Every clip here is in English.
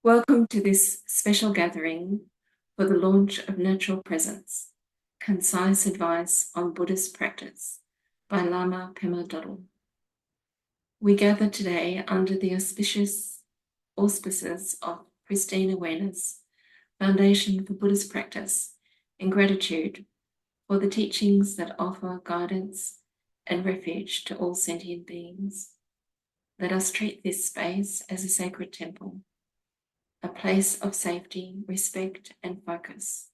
Welcome to this special gathering for the launch of Natural Presence, Concise Advice on Buddhist Practice by Lama Pema Düddul. We gather today under the auspicious auspices of Pristine Awareness, Foundation for Buddhist Practice, in gratitude for the teachings that offer guidance and refuge to all sentient beings. Let us treat this space as a sacred temple, a place of safety, respect, and focus.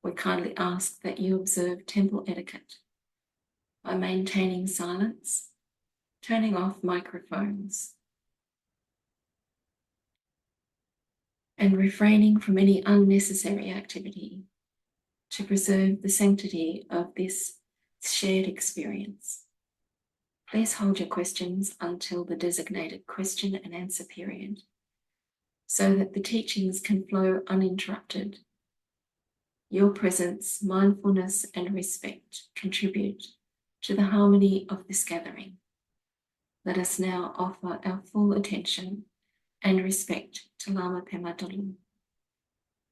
We kindly ask that you observe temple etiquette by maintaining silence, turning off microphones, and refraining from any unnecessary activity to preserve the sanctity of this shared experience. Please hold your questions until the designated question and answer period, so that the teachings can flow uninterrupted. Your presence, mindfulness, and respect contribute to the harmony of this gathering. Let us now offer our full attention and respect to Lama Pema Düddul,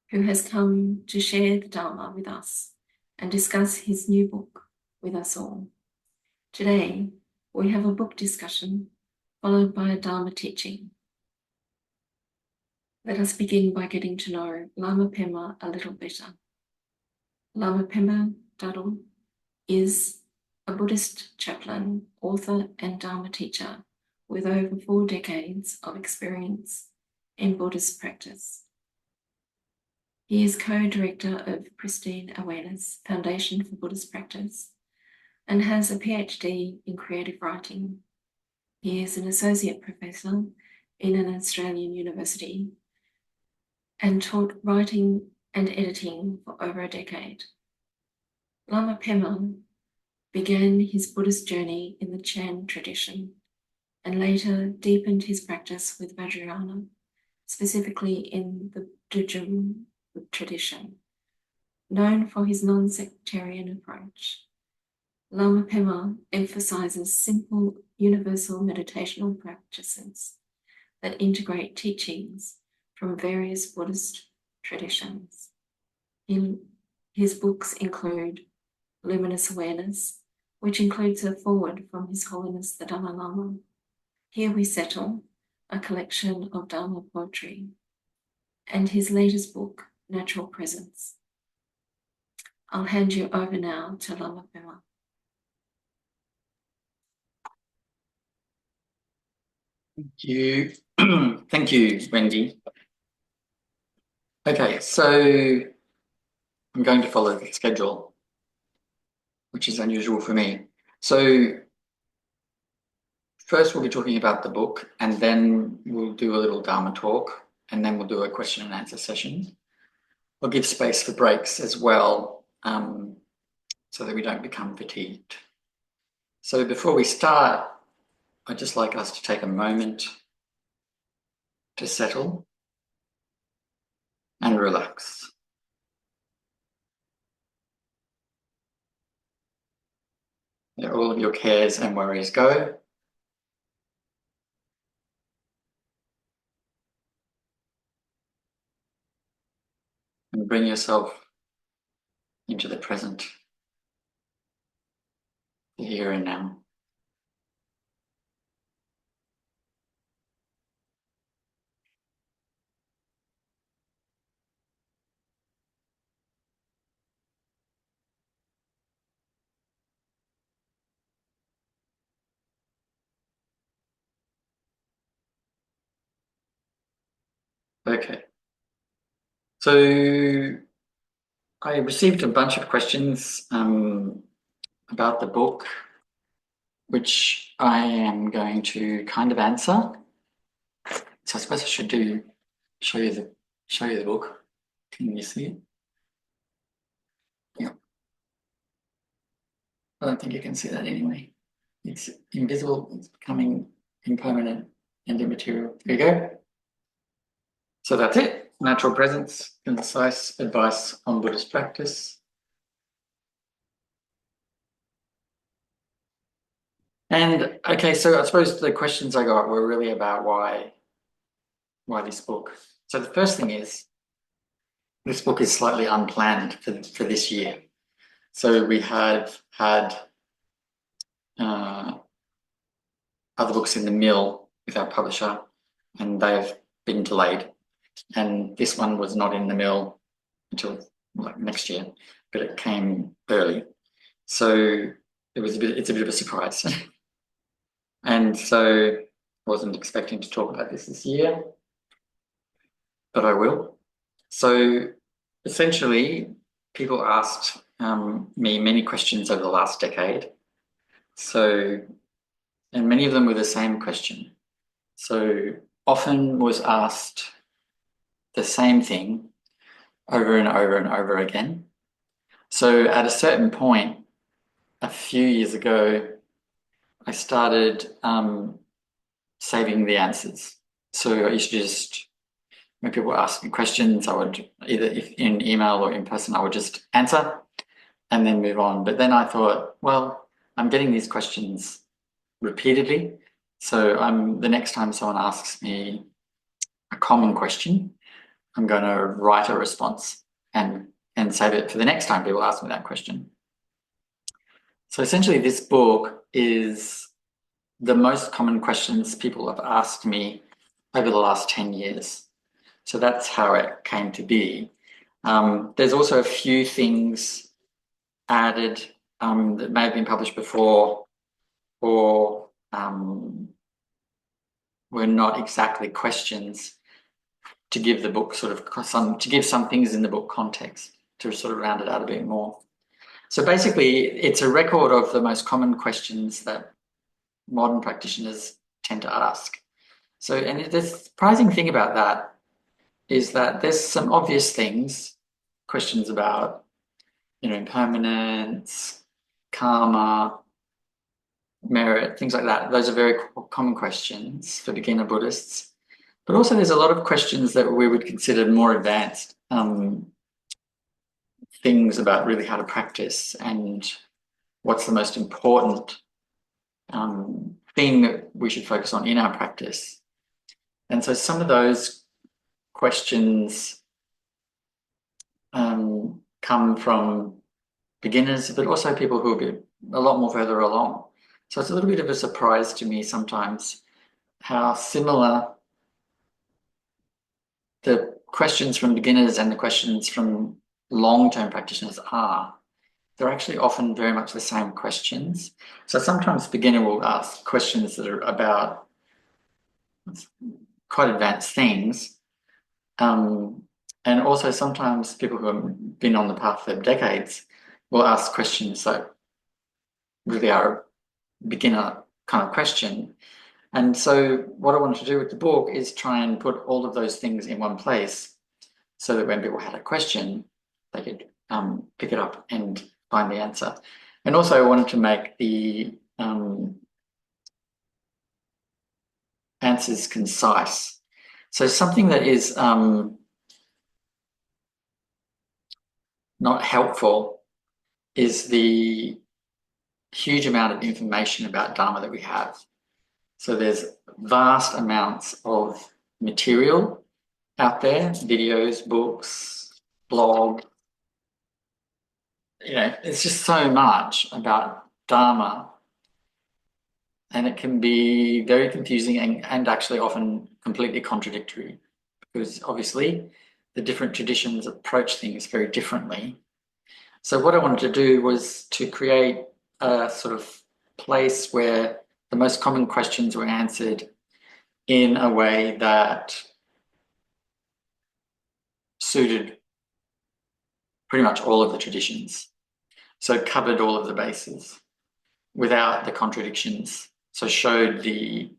who has come to share the Dharma with us and discuss his new book with us all. Today, we have a book discussion followed by a Dharma teaching. Let us begin by getting to know Lama Pema a little better. Lama Pema Düddul is a Buddhist chaplain, author, and Dharma teacher with over 4 decades of experience in Buddhist practice. He is co-director of Pristine Awareness, Foundation for Buddhist Practice, and has a PhD in creative writing. He is an associate professor in an Australian university and taught writing and editing for over a decade. Lama Pema began his Buddhist journey in the Chan tradition and later deepened his practice with Vajrayana, specifically in the Dudjom tradition, known for his non-sectarian approach. Lama Pema emphasizes simple, universal meditational practices that integrate teachings from various Buddhist traditions. His books include Luminous Awareness, which includes a foreword from His Holiness the Dalai Lama, Here We Settle, a collection of Dharma poetry, and his latest book, Natural Presence. I'll hand you over now to Lama Pema. Thank you. Thank you, Wendy. Okay, so I'm going to follow the schedule, which is unusual for me. So first we'll be talking about the book, and then we'll do a little Dharma talk, and then we'll do a question and answer session. We'll give space for breaks as well, so that we don't become fatigued. So before we start, I'd just like us to take a moment to settle and relax. Let all of your cares and worries go. And bring yourself into the present, the here and now. Okay. So I received a bunch of questions about the book, which I am going to kind of answer. So I suppose I should show you the book. Can you see it? Yeah. I don't think you can see that anyway. It's invisible, it's becoming impermanent and immaterial. There you go. So that's it. Natural Presence, Concise Advice on Buddhist Practice. And okay, so I suppose the questions I got were really about why this book. So the first thing is, this book is slightly unplanned for this year. So we had other books in the mill with our publisher, and they've been delayed. And this one was not in the mill until like next year, but it came early. So it's a bit of a surprise. And so I wasn't expecting to talk about this year, but I will. So essentially, people asked me many questions over the last decade. So, and many of them were the same question. So often was asked the same thing over and over and over again. So at a certain point, a few years ago, I started saving the answers. So I used to just, when people ask me questions, I would either if in email or in person, I would just answer and then move on. But then I thought, well, I'm getting these questions repeatedly. So the next time someone asks me a common question, I'm going to write a response and save it for the next time people ask me that question. So essentially this book is the most common questions people have asked me over the last 10 years. So that's how it came to be. There's also a few things added that may have been published before or were not exactly questions to give the book sort of to give some things in the book context to sort of round it out a bit more. So basically, it's a record of the most common questions that modern practitioners tend to ask. So, and the surprising thing about that is that there's some obvious things, questions about, impermanence, karma, merit, things like that. Those are very common questions for beginner Buddhists. But also there's a lot of questions that we would consider more advanced things about really how to practice and what's the most important thing that we should focus on in our practice. And so some of those questions come from beginners, but also people who are a lot more further along. So it's a little bit of a surprise to me sometimes how similar the questions from beginners and the questions from long-term practitioners are. They're actually often very much the same questions. So sometimes beginner will ask questions that are about quite advanced things. And also sometimes people who have been on the path for decades will ask questions that really are a beginner kind of question. And so what I wanted to do with the book is try and put all of those things in one place so that when people had a question, they could pick it up and find the answer. And also I wanted to make the answers concise. So something that is not helpful is the huge amount of information about Dharma that we have. So there's vast amounts of material out there, videos, books, blog. It's just so much about Dharma. And it can be very confusing and actually often completely contradictory because obviously the different traditions approach things very differently. So what I wanted to do was to create a sort of place where the most common questions were answered in a way that suited pretty much all of the traditions. So covered all of the bases without the contradictions. So showed the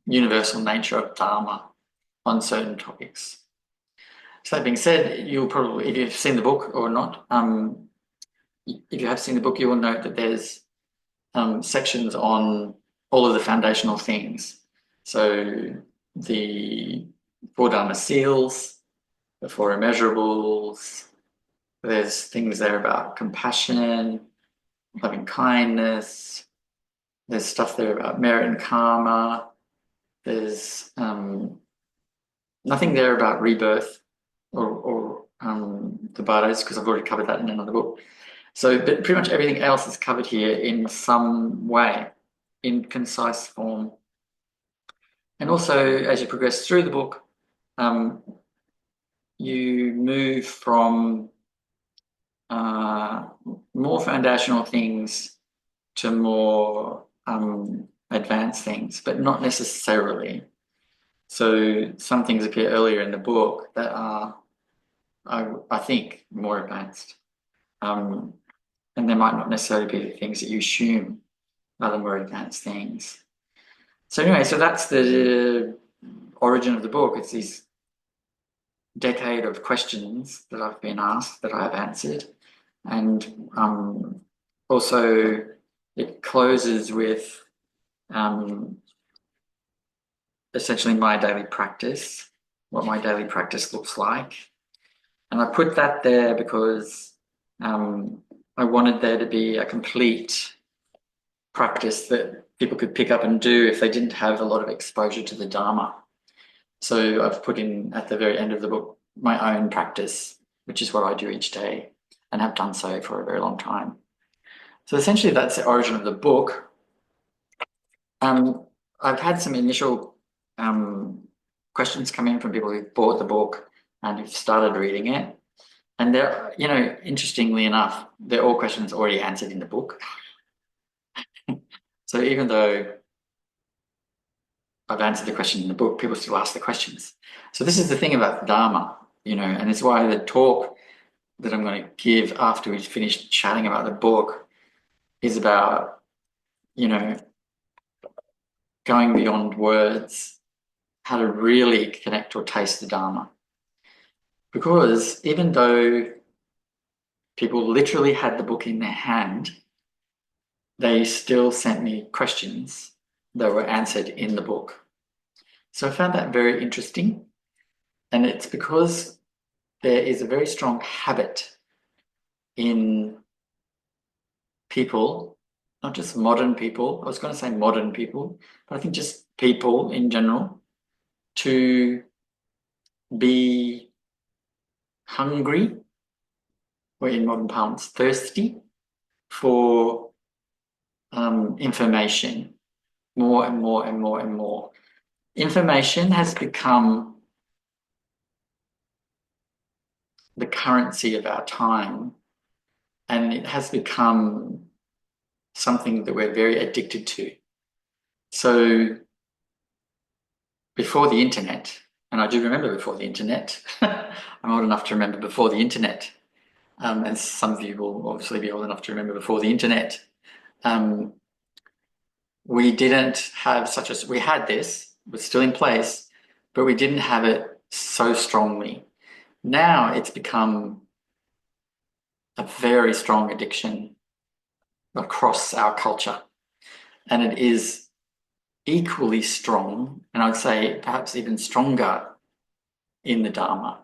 universal nature of Dharma on certain topics. So that being said, you'll probably, if you've seen the book or not, if you have seen the book, you will note that there's sections on all of the foundational things. So the Four Dharma Seals, the Four Immeasurables, there's things there about compassion, loving kindness, there's stuff there about merit and karma, there's Nothing there about rebirth or the bardos, because I've already covered that in another book. So, but pretty much everything else is covered here in some way, in concise form. And also, as you progress through the book, you move from more foundational things to more advanced things, but not necessarily. So some things appear earlier in the book that are, I think, more advanced. And there might not necessarily be the things that you assume are the more advanced things. So anyway, so that's the origin of the book. It's this decade of questions that I've been asked that I've answered. And also it closes with essentially my daily practice, what my daily practice looks like. And I put that there because I wanted there to be a complete practice that people could pick up and do if they didn't have a lot of exposure to the Dharma. So I've put in at the very end of the book my own practice, which is what I do each day and have done so for a very long time. So essentially that's the origin of the book. I've had some initial questions come in from people who've bought the book and who've started reading it. And they're, you know, interestingly enough, they're all questions already answered in the book. So even though I've answered the question in the book, people still ask the questions. So this is the thing about Dharma, you know, and it's why the talk that I'm going to give after we've finished chatting about the book is about, you know, going beyond words, how to really connect or taste the Dharma. Because even though people literally had the book in their hand, they still sent me questions that were answered in the book. So I found that very interesting. And it's because there is a very strong habit in people, not just modern people, I was going to say modern people, but I think just people in general, to be hungry, or in modern parlance, thirsty for information, more and more and more and more. Information has become the currency of our time, and it has become something that we're very addicted to. So before the internet, and I do remember before the internet, I'm old enough to remember before the internet, and some of you will obviously be old enough to remember before the internet. We didn't have we had this, it was still in place, but we didn't have it so strongly. Now it's become a very strong addiction across our culture. And it is equally strong, and I'd say perhaps even stronger in the Dharma.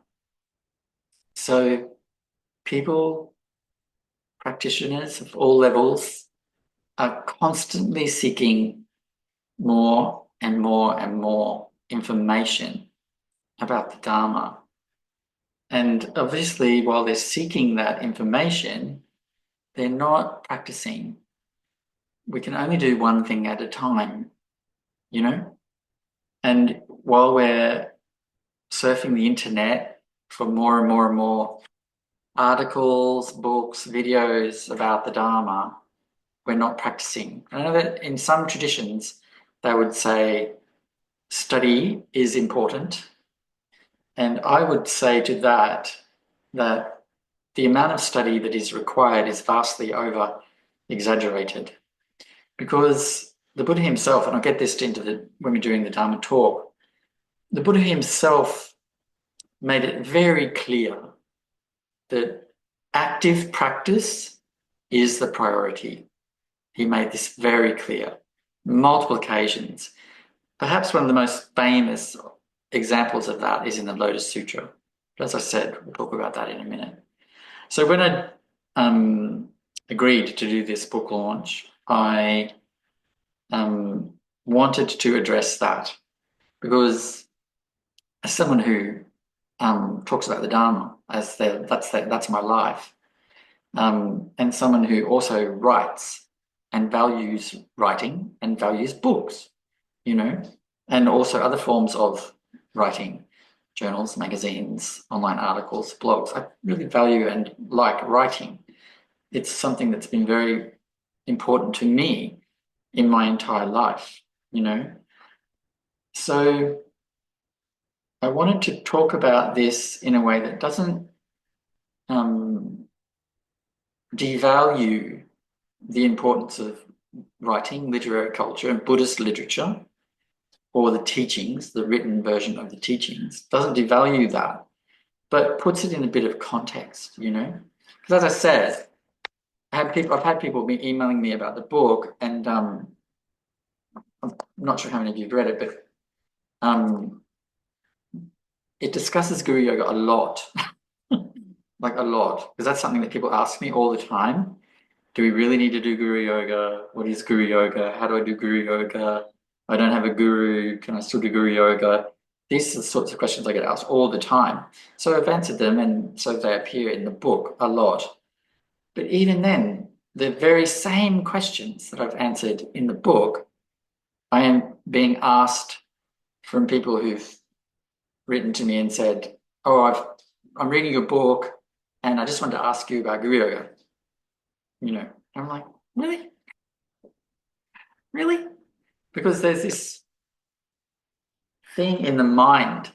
So people, practitioners of all levels, are constantly seeking more and more and more information about the Dharma. And obviously, while they're seeking that information, they're not practicing. We can only do one thing at a time, you know? And while we're surfing the internet for more and more and more articles, books, videos about the Dharma, we're not practicing. I know that in some traditions, they would say study is important. And I would say to that the amount of study that is required is vastly over exaggerated. Because the Buddha himself, and I'll get this into when we're doing the Dharma talk, the Buddha himself made it very clear that active practice is the priority. He made this very clear, multiple occasions. Perhaps one of the most famous examples of that is in the Lotus Sutra. But as I said, we'll talk about that in a minute. So when I agreed to do this book launch, I wanted to address that because as someone who talks about the Dharma as that's my life, and someone who also writes and values writing and values books, you know, and also other forms of writing, journals, magazines, online articles, blogs. I really value and like writing. It's something that's been very important to me in my entire life, you know. So I wanted to talk about this in a way that doesn't devalue the importance of writing, literary culture, and Buddhist literature, or the teachings, the written version of the teachings, doesn't devalue that, but puts it in a bit of context, you know? Because as I said, I've had people be emailing me about the book, and I'm not sure how many of you have read it, but it discusses Guru Yoga a lot, like a lot, because that's something that people ask me all the time. Do we really need to do Guru Yoga? What is Guru Yoga? How do I do Guru Yoga? I don't have a guru. Can I still do Guru Yoga? These are the sorts of questions I get asked all the time. So I've answered them, and so they appear in the book a lot. But even then, the very same questions that I've answered in the book, I am being asked from people who've written to me and said, "Oh, I'm reading your book, and I just wanted to ask you about Guru Yoga." You know, I'm like, really? Really? Because there's this thing in the mind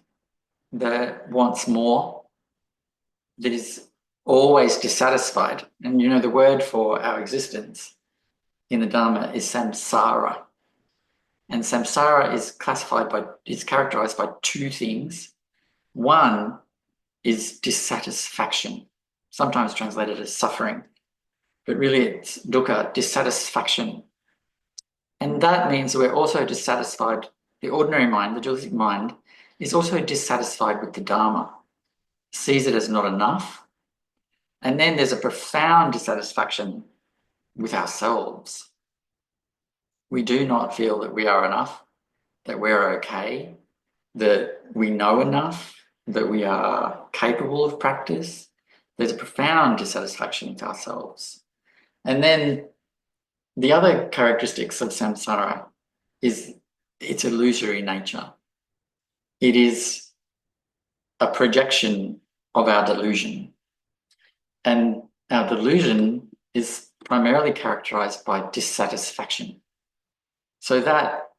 that wants more, that is always dissatisfied. And you know, the word for our existence in the Dharma is samsara. And samsara is characterized by two things. One is dissatisfaction, sometimes translated as suffering, but really it's dukkha, dissatisfaction. And that means we're also dissatisfied. The ordinary mind, the dualistic mind, is also dissatisfied with the Dharma, sees it as not enough. And then there's a profound dissatisfaction with ourselves. We do not feel that we are enough, that we're okay, that we know enough, that we are capable of practice. There's a profound dissatisfaction with ourselves. And then the other characteristics of samsara is its illusory nature. It is a projection of our delusion. And our delusion is primarily characterized by dissatisfaction. So that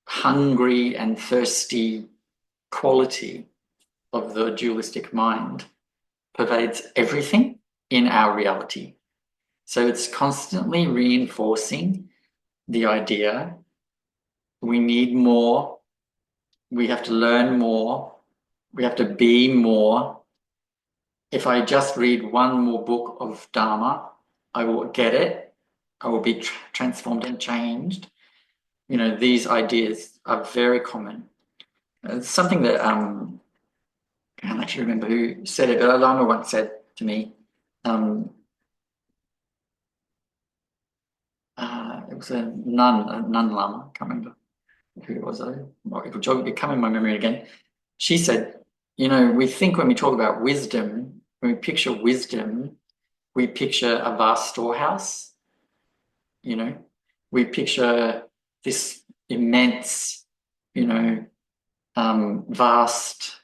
hungry and thirsty quality of the dualistic mind pervades everything in our reality. So it's constantly reinforcing the idea we need more, we have to learn more, we have to be more. If I just read one more book of Dharma, I will get it, I will be transformed and changed. You know, these ideas are very common. It's something that I can't actually remember who said it, but a Lama once said to me, it was a nun Lama, I can't remember who it was. It'll come in my memory again. She said, you know, we think when we talk about wisdom, when we picture wisdom, we picture a vast storehouse, you know, we picture this immense, you know, vast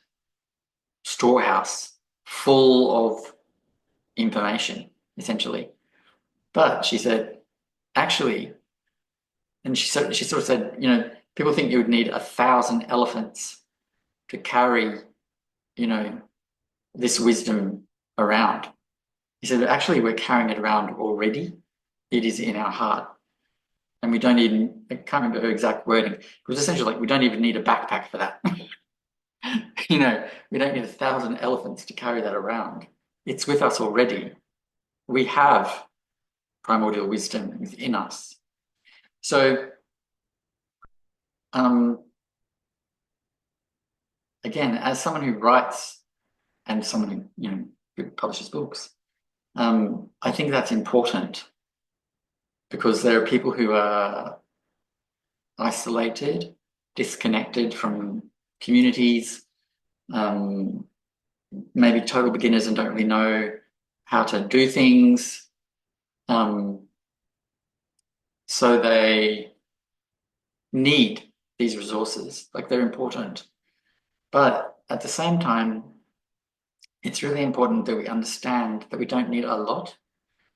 storehouse full of information, essentially. But she said, actually, and she sort of said, you know, people think you would need 1,000 elephants to carry, you know, this wisdom around. He said, actually, we're carrying it around already. It is in our heart. And we don't even, I can't remember her exact wording. It was essentially like, we don't even need a backpack for that. You know, we don't need 1,000 elephants to carry that around. It's with us already. We have primordial wisdom within us. So, again, as someone who writes and someone who, you know, who publishes books, I think that's important because there are people who are isolated, disconnected from communities, maybe total beginners and don't really know how to do things. So they need these resources, like they're important. But at the same time, it's really important that we understand that we don't need a lot,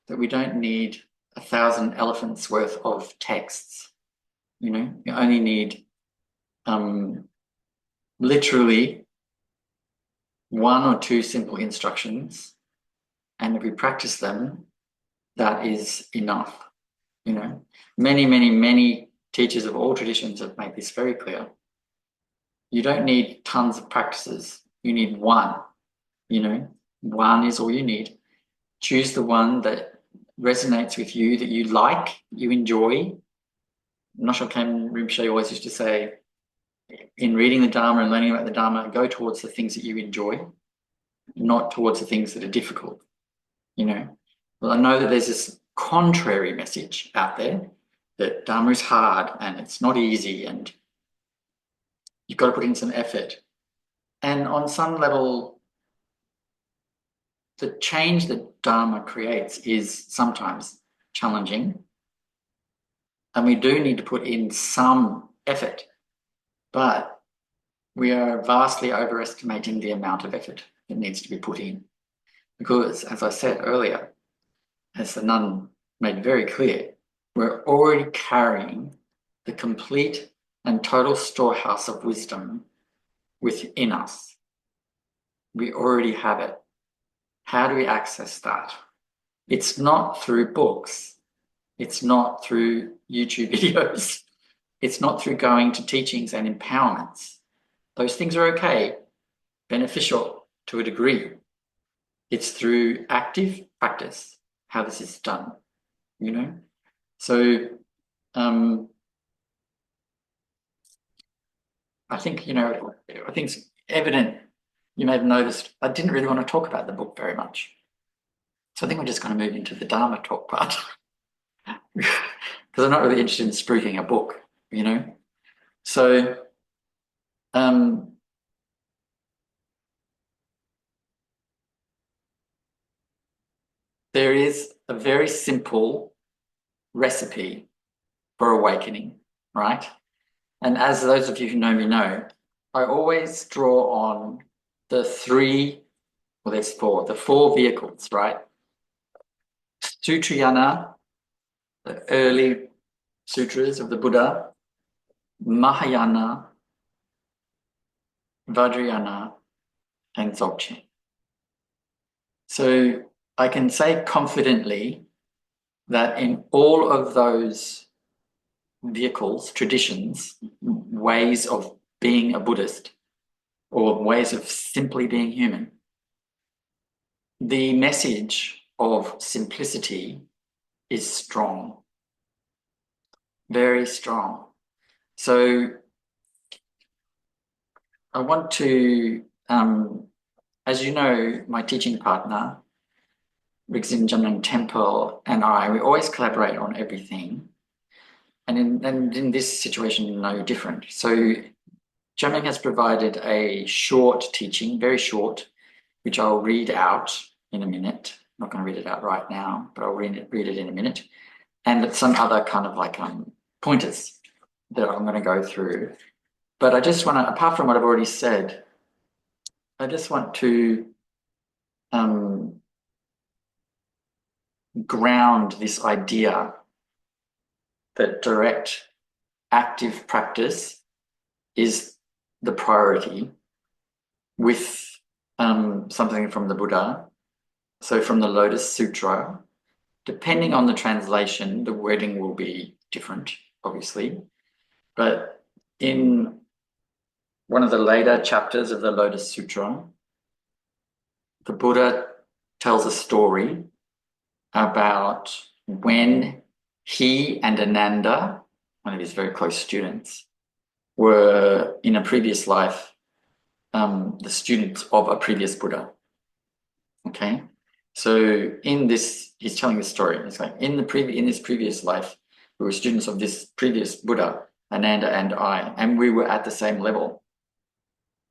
that we don't need 1,000 elephants worth of texts. You only need literally 1 or 2 simple instructions, and if we practice them, that is enough. Many teachers of all traditions have made this very clear. You don't need tons of practices. You need one. One is all you need. Choose the one that resonates with you, that you like, you enjoy. Nosho Kem Rinpoche always used to say, in reading the Dharma and learning about the Dharma, go towards the things that you enjoy, not towards the things that are difficult. Well, I know that there's this contrary message out there that Dharma is hard and it's not easy and you've got to put in some effort. And on some level, the change that Dharma creates is sometimes challenging, and we do need to put in some effort, but we are vastly overestimating the amount of effort that needs to be put in. Because, as I said earlier, as the nun made very clear, we're already carrying the complete and total storehouse of wisdom within us. We already have it. How do we access that? It's not through books. It's not through YouTube videos. It's not through going to teachings and empowerments. Those things are okay, beneficial to a degree. It's through active practice, how this is done, So I think it's evident. You may have noticed I didn't really want to talk about the book very much. So I think we're just going to move into the Dharma talk part. Because I'm not really interested in spruiking a book, So there is a very simple recipe for awakening, right? And as those of you who know me know, I always draw on the 4 vehicles, right? Sutrayana, the early sutras of the Buddha, Mahayana, Vajrayana, and Dzogchen. So I can say confidently that in all of those vehicles, traditions, ways of being a Buddhist, or ways of simply being human, the message of simplicity is strong, very strong. So I want to, as you know, my teaching partner, Rigzin Jamnang Temple, and we always collaborate on everything. And in this situation, no different. So Jamnang has provided a short teaching, very short, which I'll read out in a minute. I'm not going to read it out right now, but I'll read it in a minute. And some other kind of like pointers that I'm going to go through. But I just want to, apart from what I've already said, I just want to ground this idea that direct, active practice is the priority with something from the Buddha. So from the Lotus Sutra, depending on the translation, the wording will be different, obviously. But in one of the later chapters of the Lotus Sutra, the Buddha tells a story about when he and Ananda, one of his very close students, were in a previous life the students of a previous Buddha. Okay, so in this, he's telling this story. It's like in this previous life, we were students of this previous Buddha, Ananda and I, and we were at the same level.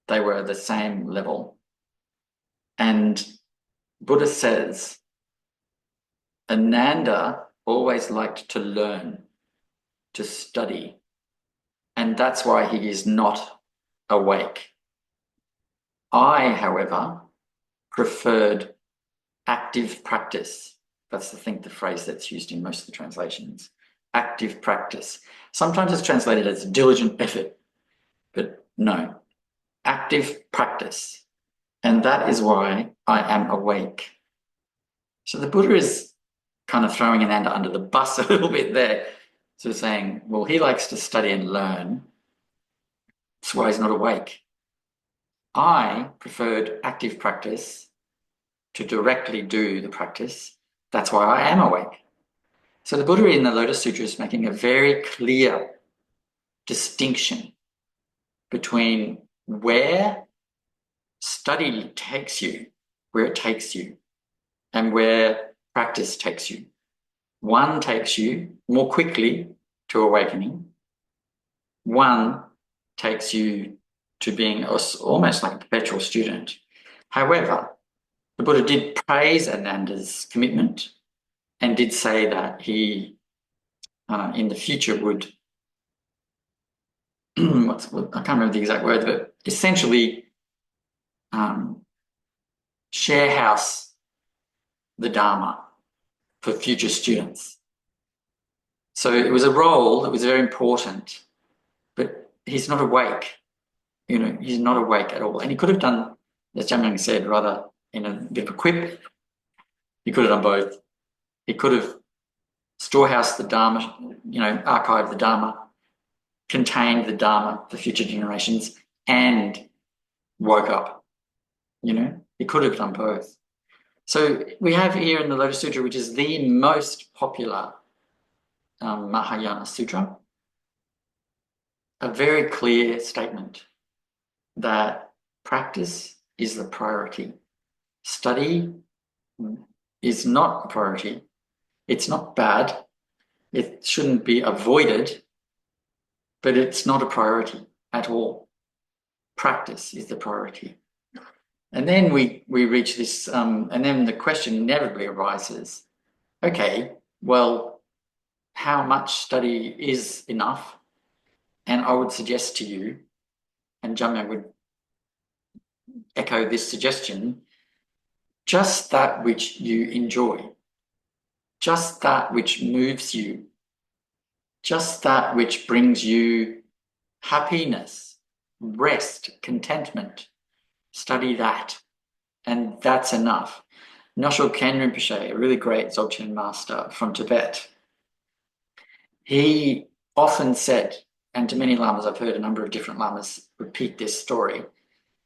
they were the same level. And Buddha says, Ananda always liked to learn, to study, and that's why he is not awake. I, however, preferred active practice. That's the phrase that's used in most of the translations. Active practice. Sometimes it's translated as diligent effort, but no, active practice. And that is why I am awake. So the Buddha is kind of throwing Ananda under the bus a little bit there. So saying, well, he likes to study and learn. That's why he's not awake. I preferred active practice to directly do the practice. That's why I am awake. So the Buddha in the Lotus Sutra is making a very clear distinction between where study takes you, where it takes you, and where practice takes you. One takes you more quickly to awakening. One takes you to being almost like a perpetual student. However, the Buddha did praise Ananda's commitment and did say that he, in the future, would, I can't remember the exact word, but essentially share house the Dharma for future students. So it was a role that was very important, but he's not awake. He's not awake at all. And he could have done, as Jamyang said, rather in a bit of a quip, he could have done both. He could have storehoused the Dharma, archived the Dharma, contained the Dharma for future generations, and woke up. He could have done both. So we have here in the Lotus Sutra, which is the most popular Mahayana Sutra, a very clear statement that practice is the priority. Study is not a priority. It's not bad. It shouldn't be avoided, but it's not a priority at all. Practice is the priority. And then we reach this, and then the question inevitably arises, okay, well, how much study is enough? And I would suggest to you, and Jamyang would echo this suggestion, just that which you enjoy, just that which moves you, just that which brings you happiness, rest, contentment. Study that, and that's enough. Nyosho Ken Rinpoche, a really great Dzogchen master from Tibet, he often said, and to many lamas, I've heard a number of different lamas repeat this story,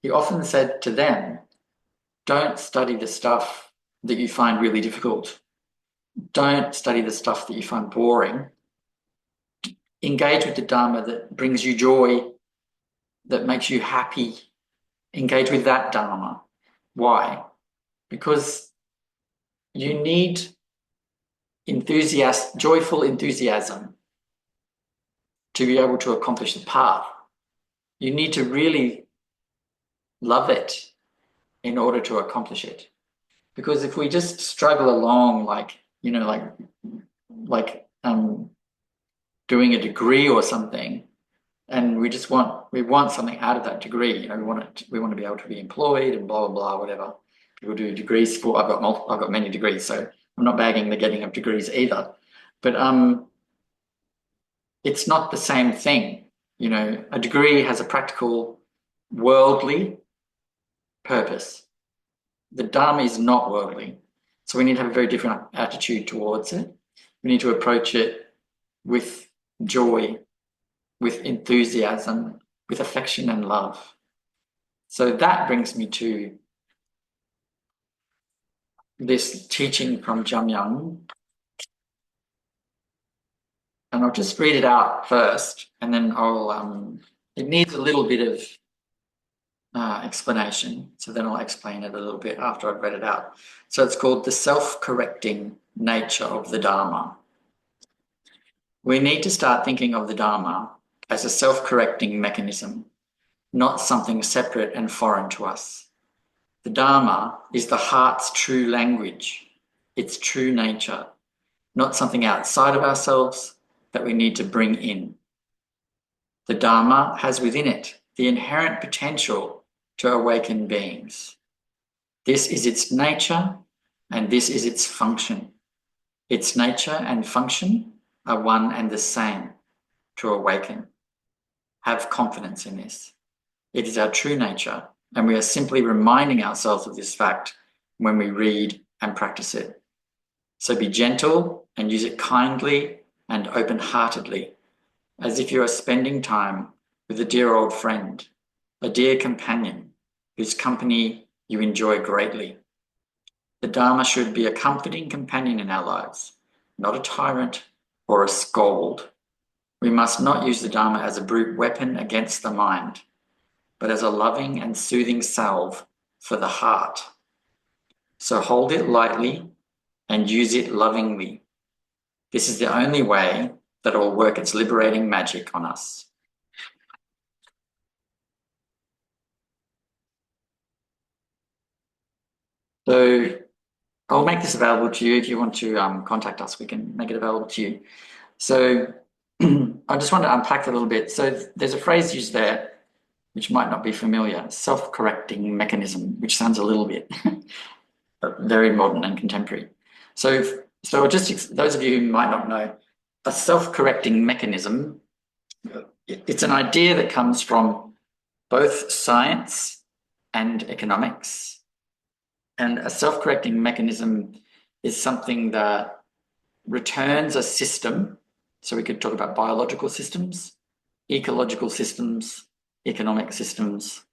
he often said to them, don't study the stuff that you find really difficult. Don't study the stuff that you find boring. Engage with the Dharma that brings you joy, that makes you happy. Engage with that Dharma. Why? Because you need joyful enthusiasm to be able to accomplish the path. You need to really love it in order to accomplish it. Because if we just struggle along doing a degree or something, and we want something out of that degree, we want to be able to be employed and blah blah blah, whatever. People do degrees for. I've got many degrees, so I'm not bagging the getting of degrees either. But it's not the same thing. A degree has a practical, worldly purpose. The Dharma is not worldly, so we need to have a very different attitude towards it. We need to approach it with joy, with enthusiasm, with affection and love. So that brings me to this teaching from Jamyang. And I'll just read it out first, and then it needs a little bit of explanation, so then I'll explain it a little bit after I've read it out. So it's called the self-correcting nature of the Dharma. We need to start thinking of the Dharma as a self-correcting mechanism. not something separate and foreign to us. The Dharma is the heart's true language, its true nature, not something outside of ourselves that we need to bring in. The Dharma has within it the inherent potential to awaken beings. This is its nature and this is its function. Its nature and function are one and the same, to awaken. Have confidence in this. It is our true nature, and we are simply reminding ourselves of this fact when we read and practice it. So be gentle and use it kindly and open-heartedly, as if you are spending time with a dear old friend, a dear companion whose company you enjoy greatly. The Dharma should be a comforting companion in our lives, not a tyrant or a scold. We must not use the Dharma as a brute weapon against the mind, but as a loving and soothing salve for the heart. So hold it lightly and use it lovingly. This is the only way that it will work its liberating magic on us. So I'll make this available to you. If you want to contact us, we can make it available to you. So I just want to unpack that a little bit. So there's a phrase used there which might not be familiar, self-correcting mechanism, which sounds a little bit very modern and contemporary. So just those of you who might not know, a self-correcting mechanism, it's an idea that comes from both science and economics. And a self-correcting mechanism is something that returns a system. So we could talk about biological systems, ecological systems, economic systems.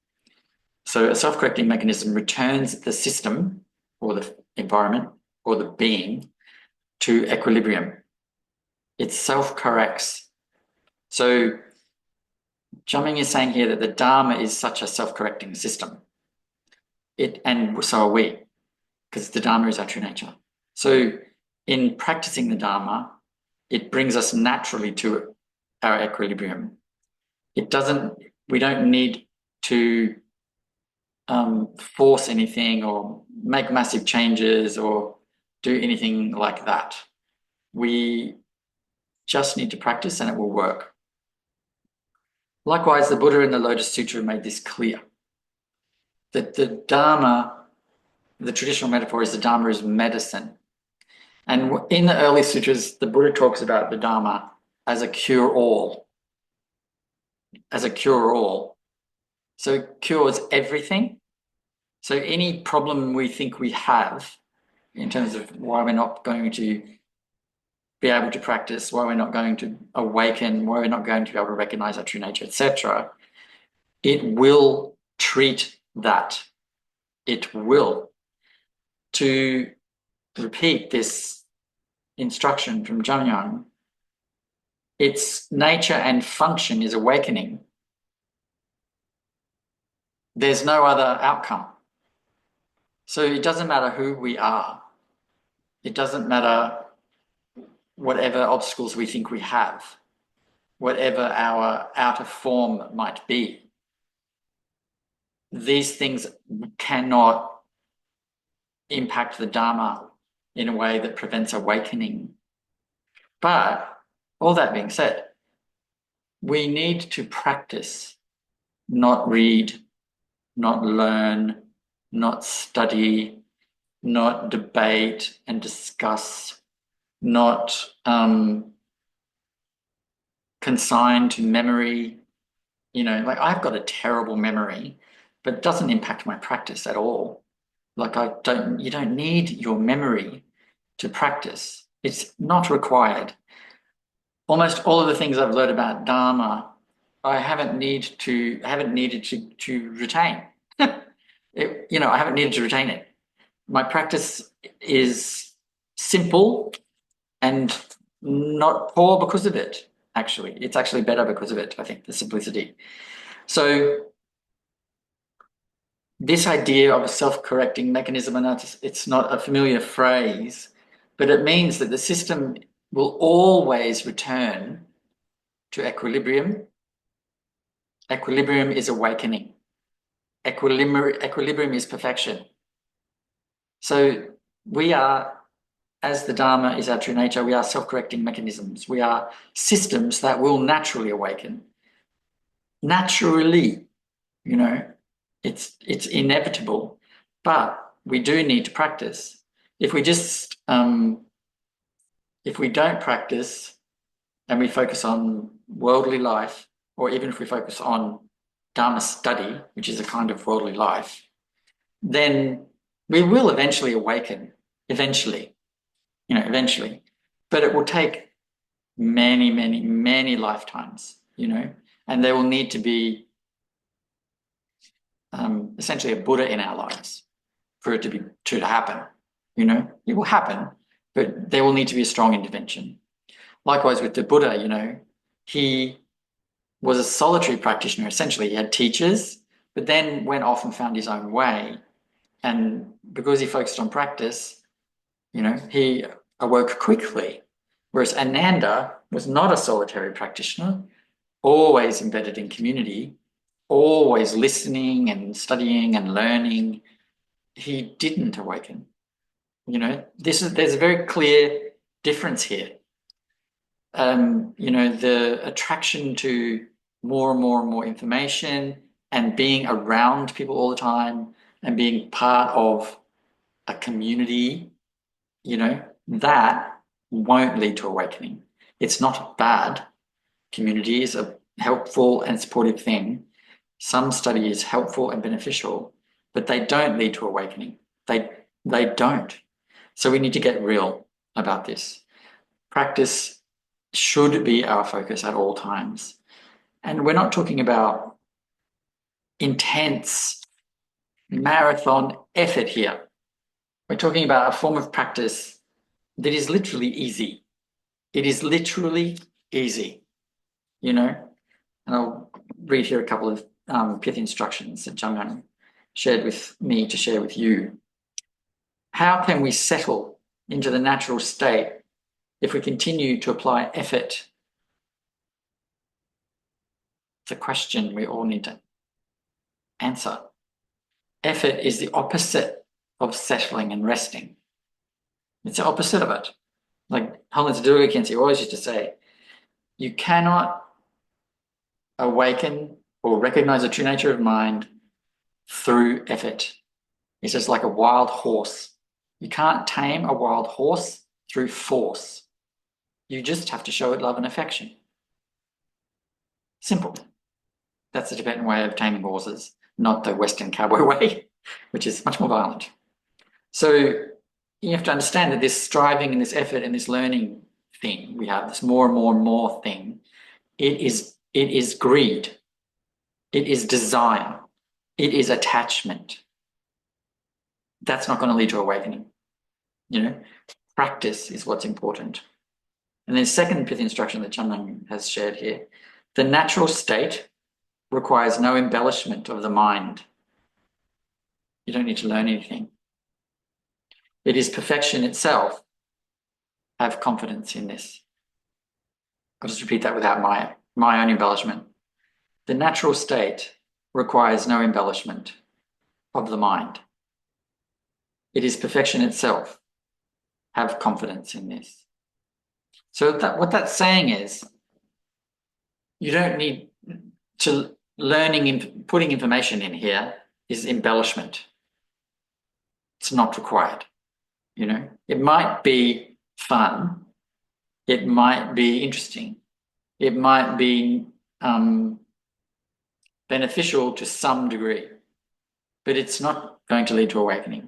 So a self-correcting mechanism returns the system or the environment or the being to equilibrium. It self-corrects. So Jiaming is saying here that the Dharma is such a self-correcting system. And so are we, because the Dharma is our true nature. So in practicing the Dharma, it brings us naturally to our equilibrium. We don't need to force anything or make massive changes or do anything like that. We just need to practice and it will work. Likewise, the Buddha in the Lotus Sutra made this clear, that the Dharma, the traditional metaphor is the Dharma is medicine. And in the early sutras, the Buddha talks about the Dharma as a cure-all, So it cures everything. So any problem we think we have in terms of why we're not going to be able to practice, why we're not going to awaken, why we're not going to be able to recognize our true nature, etc., it will treat that. It will. To repeat this instruction from Jamyang, its nature and function is awakening. There's no other outcome. So it doesn't matter who we are. It doesn't matter whatever obstacles we think we have, whatever our outer form might be. These things cannot impact the Dharma in a way that prevents awakening. But all that being said, we need to practice, not read, not learn, not study, not debate and discuss, not consign to memory. Like I've got a terrible memory, but it doesn't impact my practice at all. Like you don't need your memory to practice. It's not required. Almost all of the things I've learned about Dharma, I haven't needed to retain. I haven't needed to retain it. My practice is simple and not poor because of it, actually. It's actually better because of it, I think, the simplicity. So this idea of a self-correcting mechanism, and it's not a familiar phrase, but it means that the system will always return to equilibrium Equilibrium is awakening. Equilibrium is perfection. So we are, as the Dharma is our true nature, we are self-correcting mechanisms. We are systems that will naturally awaken. Naturally, it's inevitable, but we do need to practice. If we just if we don't practice and we focus on worldly life, or even if we focus on Dharma study, which is a kind of worldly life, then we will eventually awaken, eventually, but it will take many, many, many lifetimes, and there will need to be essentially a Buddha in our lives for it to happen. It will happen, but there will need to be a strong intervention. Likewise with the Buddha, he was a solitary practitioner. Essentially, he had teachers, but then went off and found his own way. And because he focused on practice, he awoke quickly. Whereas Ananda was not a solitary practitioner, always embedded in community, always listening and studying and learning. He didn't awaken. There's a very clear difference here. The attraction to more and more and more information and being around people all the time and being part of a community, that won't lead to awakening. It's not bad. Community is a helpful and supportive thing. Some study is helpful and beneficial, but they don't lead to awakening. They don't. So we need to get real about this. Practice should be our focus at all times. And we're not talking about intense marathon effort here. We're talking about a form of practice that is literally easy. It is literally easy, And I'll read here a couple of pith instructions that Jamyang shared with me to share with you. How can we settle into the natural state if we continue to apply effort? It's a question we all need to answer. Effort is the opposite of settling and resting. It's the opposite of it. Like Holiness Dharma Khyentse always used to say, you cannot awaken or recognize the true nature of mind through effort. It's just like a wild horse. You can't tame a wild horse through force. You just have to show it love and affection. Simple. That's the Tibetan way of taming horses, not the Western cowboy way, which is much more violent. So you have to understand that this striving and this effort and this learning thing, we have this more and more and more thing, it is greed. It is desire. It is attachment. That's not going to lead to awakening. Practice is what's important. And then second pith instruction that Jamyang has shared here, the natural state requires no embellishment of the mind. You don't need to learn anything. It is perfection itself. Have confidence in this. I'll just repeat that without my own embellishment. The natural state requires no embellishment of the mind. It is perfection itself. Have confidence in this. So what that's saying is, you don't need to putting information in here is embellishment. It's not required. It might be fun. It might be interesting. It might be beneficial to some degree, but it's not going to lead to awakening.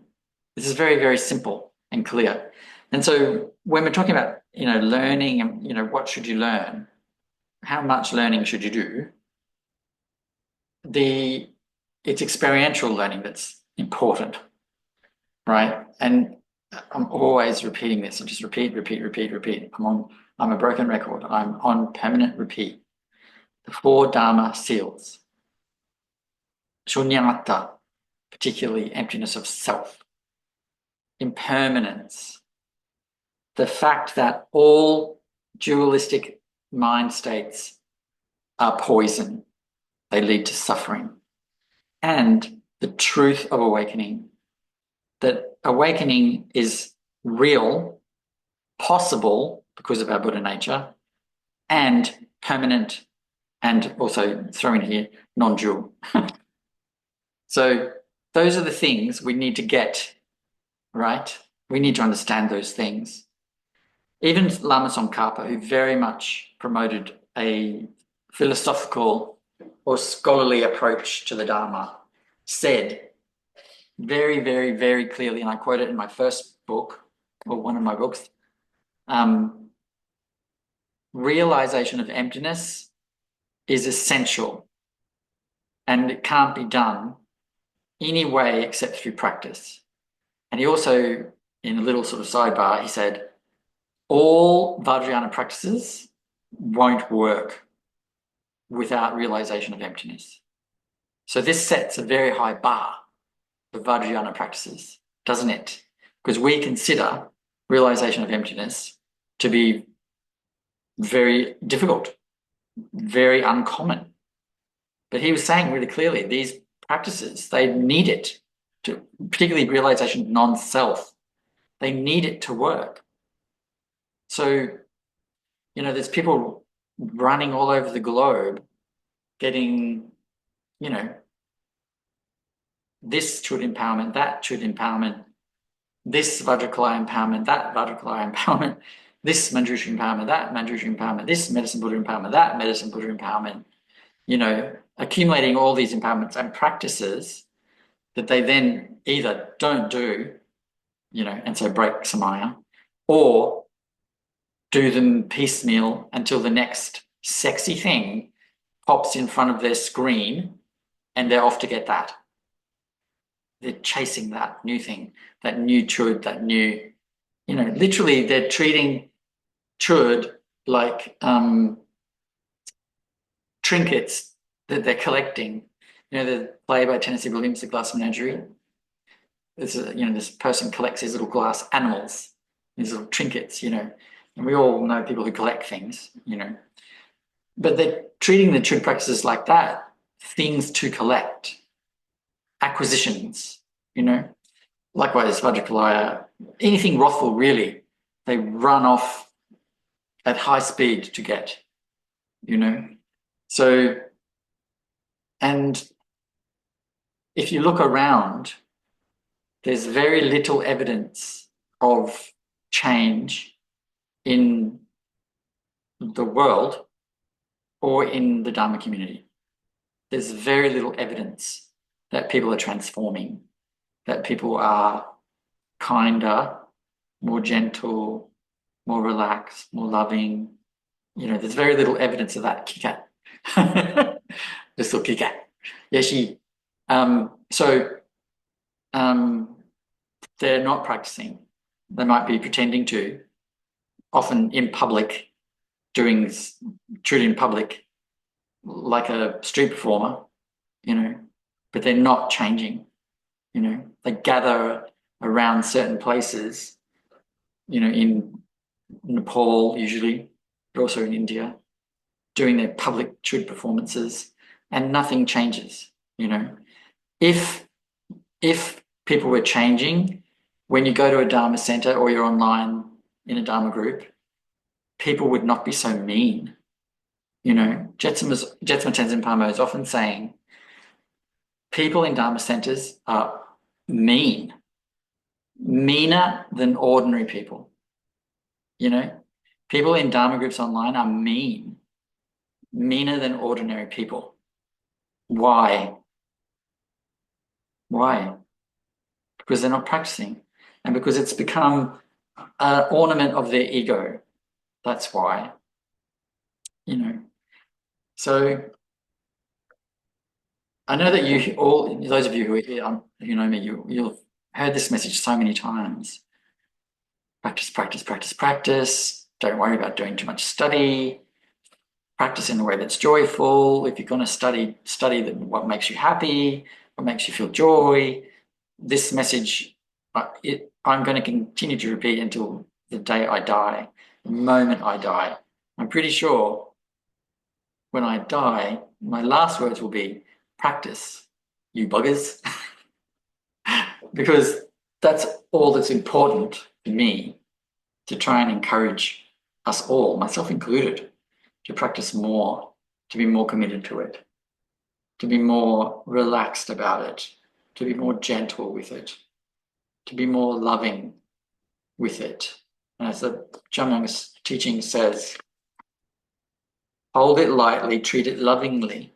This is very, very simple and clear. And so when we're talking about, learning and, what should you learn? How much learning should you do? It's experiential learning that's important, right? And I'm always repeating this. I just repeat. I'm a broken record. I'm on permanent repeat. The 4 Dharma seals. Shunyata, particularly emptiness of self. Impermanence. The fact that all dualistic mind states are poison. they lead to suffering. And the truth of awakening, that awakening is real, possible because of our Buddha nature, and permanent, and also throw in here, non-dual. So those are the things we need to get, right? We need to understand those things. Even Lama Tsongkhapa, who very much promoted a philosophical or scholarly approach to the Dharma, said very, very, very clearly, and I quote it in my first book, or one of my books, realization of emptiness is essential, and it can't be done any way except through practice. And he also, in a little sort of sidebar, he said, all Vajrayana practices won't work without realization of emptiness. So this sets a very high bar for Vajrayana practices, doesn't it? Because we consider realization of emptiness to be very difficult, very uncommon. But he was saying really clearly, these practices, they need it to, particularly realization of non-self, they need it to work. So, you know, there's people running all over the globe getting, you know, this truth empowerment, that truth empowerment, this Vajrakalaya empowerment, that Vajrakalaya empowerment, this Manjushri empowerment, that Manjushri empowerment, this medicine Buddha empowerment, that medicine Buddha empowerment, you know, accumulating all these empowerments and practices that they then either don't do, you know, and so break Samaya, or do them piecemeal until the next sexy thing pops in front of their screen and they're off to get that. They're chasing that new thing, that new chud, that new, you know, literally they're treating chud like trinkets that they're collecting. You know, the play by Tennessee Williams, The Glass Menagerie. You know, this person collects these little glass animals, these little trinkets, you know, and we all know people who collect things, you know, but they're treating the chud practices like that, things to collect, acquisitions, you know. Likewise, Vajrakalaya, anything wrathful really, they run off at high speed to get, you know. So, and if you look around, there's very little evidence of change in the world or in the Dharma community. There's very little evidence that people are transforming, that people are kinder, more gentle, more relaxed, more loving. You know, there's very little evidence of that. Kika. This little Kika. Yeah, she. They're not practicing. They might be pretending to, often in public, doing truly in public, like a street performer, you know, but they're not changing, you know. They gather around certain places, you know, in Nepal usually, but also in India, doing their public truth performances, and nothing changes, you know. If people were changing, when you go to a Dharma center or you're online in a Dharma group, people would not be so mean. You know, Jetsama Tenzin Palmo is often saying, people in Dharma centers are mean, meaner than ordinary people. You know, people in Dharma groups online are mean, meaner than ordinary people. Why? Why? Because they're not practicing, and because it's become an ornament of their ego. That's why, you know. So I know that you all, those of you who are here, who know me, you've heard this message so many times. Practice, practice, practice, practice. Don't worry about doing too much study. Practice in a way that's joyful. If you're going to study what makes you happy, what makes you feel joy. This message, I'm going to continue to repeat until the day I die, the moment I die. I'm pretty sure when I die, my last words will be practice, you buggers, because that's all that's important to me, to try and encourage us all, myself included, to practice more, to be more committed to it, to be more relaxed about it, to be more gentle with it, to be more loving with it. And as the Jamyang's teaching says, hold it lightly, treat it lovingly.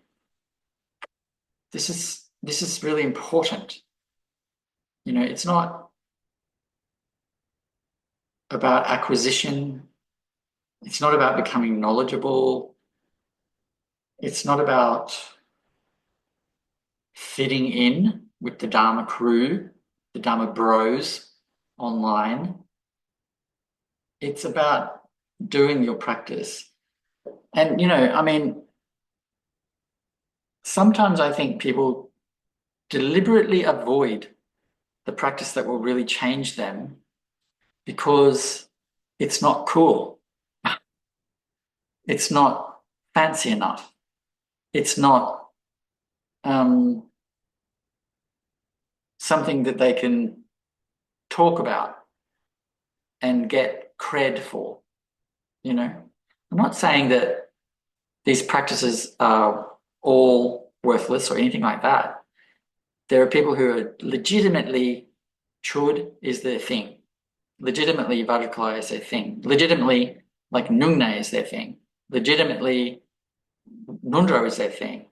This is really important. You know, it's not about acquisition. It's not about becoming knowledgeable. It's not about fitting in with the Dharma crew, the Dharma bros online. It's about doing your practice. And, you know, I mean, sometimes I think people deliberately avoid the practice that will really change them because it's not cool. It's not fancy enough. It's not something that they can talk about and get cred for, you know. I'm not saying that these practices are all worthless or anything like that. There are people who are legitimately chud is their thing. Legitimately Vajrakalaya is their thing. Legitimately like Nungne is their thing. Legitimately Nundro is their thing.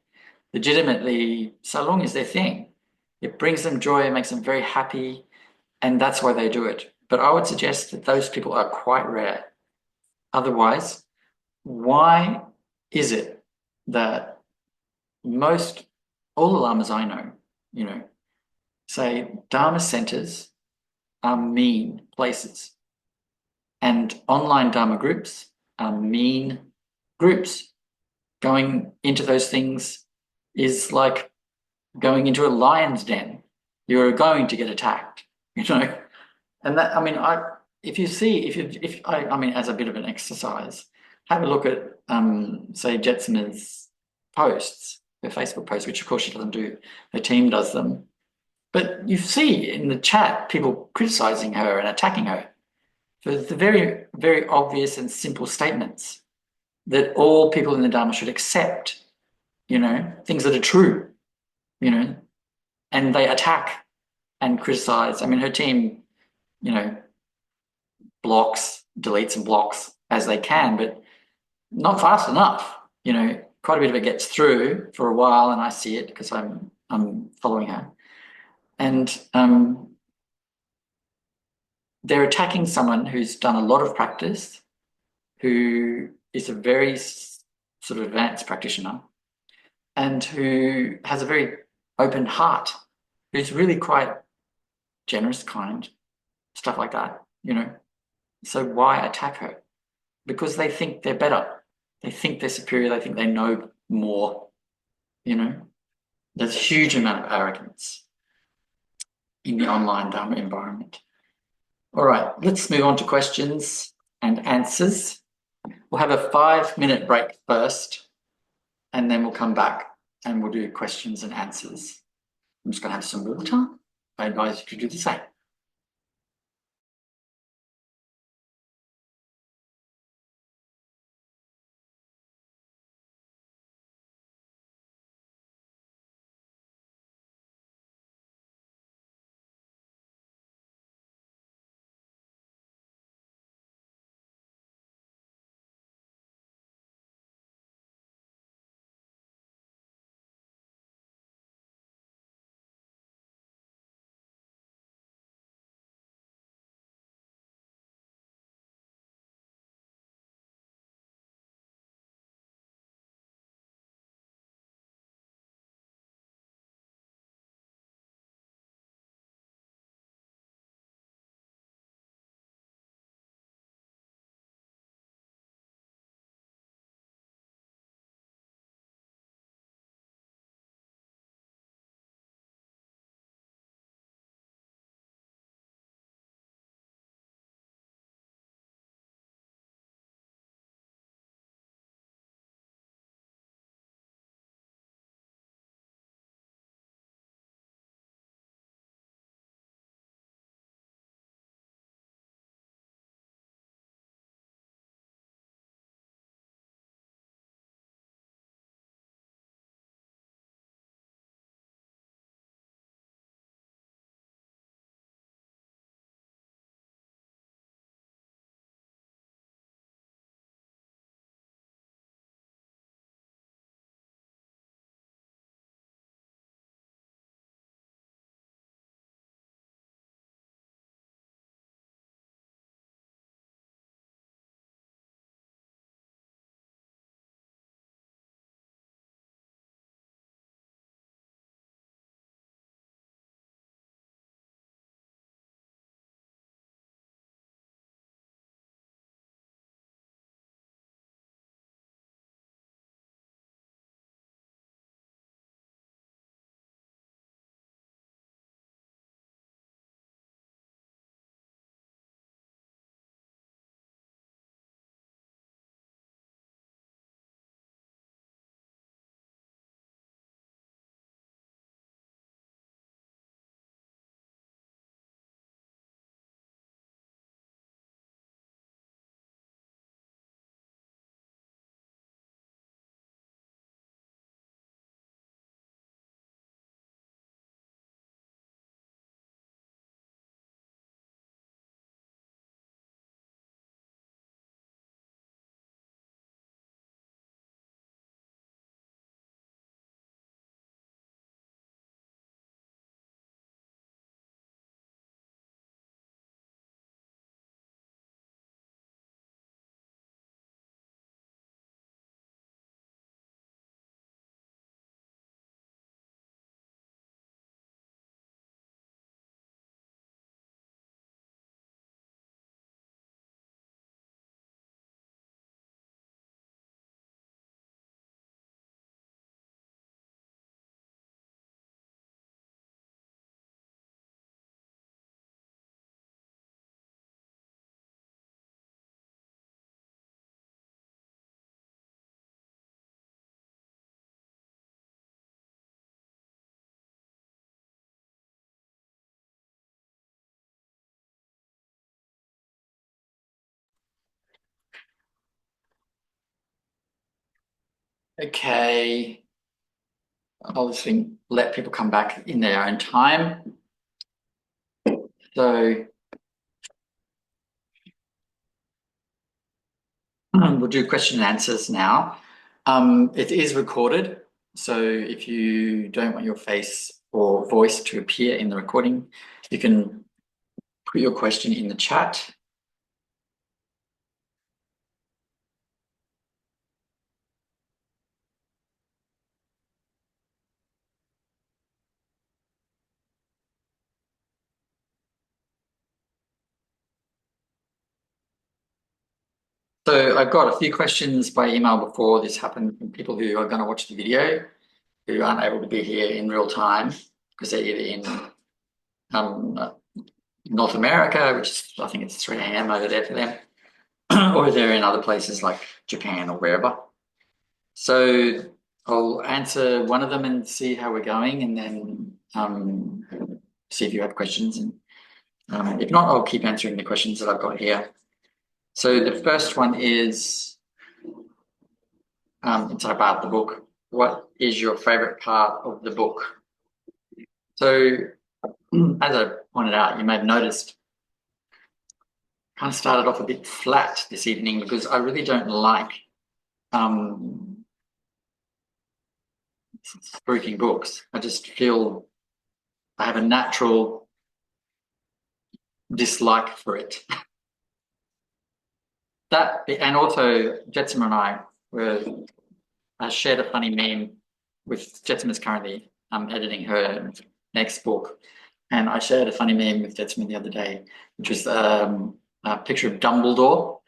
Legitimately Salung is their thing. It brings them joy, it makes them very happy, and that's why they do it. But I would suggest that those people are quite rare. Otherwise, why is it that all the lamas I know, you know, say Dharma centers are mean places and online Dharma groups are mean groups. Going into those things is like going into a lion's den. You're going to get attacked, you know. And that, I mean, I mean, as a bit of an exercise, have a look at, say, Jetsama's posts, her Facebook posts, which of course she doesn't do, her team does them. But you see in the chat people criticizing her and attacking her for the very, very obvious and simple statements that all people in the Dharma should accept, you know, things that are true, you know, and they attack and criticize. I mean, her team, you know, deletes and blocks as they can, but not fast enough. You know, quite a bit of it gets through for a while, and I see it because I'm following her, and they're attacking someone who's done a lot of practice, who is a very sort of advanced practitioner, and who has a very open heart, who's really quite generous, kind, stuff like that, you know. So why attack her? Because they think they're better. They think they're superior. They think they know more, you know. There's a huge amount of arrogance in the online Dharma environment. All right, let's move on to questions and answers. We'll have a 5-minute break first, and then we'll come back and we'll do questions and answers. I'm just going to have some water. I advise you to do the same. Okay. I'll just let people come back in their own time. So we'll do question and answers now. It is recorded, so if you don't want your face or voice to appear in the recording, you can put your question in the chat. So I've got a few questions by email before this happened from people who are going to watch the video, who aren't able to be here in real time because they're either in North America, which is, I think it's 3 a.m. over there for them, or they're in other places like Japan or wherever. So I'll answer one of them and see how we're going, and then see if you have questions. And if not, I'll keep answering the questions that I've got here. So the first one is, it's about the book. What is your favorite part of the book? So as I pointed out, you may have noticed, I kind of started off a bit flat this evening because I really don't like spooking books. I just feel I have a natural dislike for it. That, and also Jetsima and I shared a funny meme with Jetsima is currently editing her next book, and I shared a funny meme with Jetsima the other day, which was a picture of Dumbledore,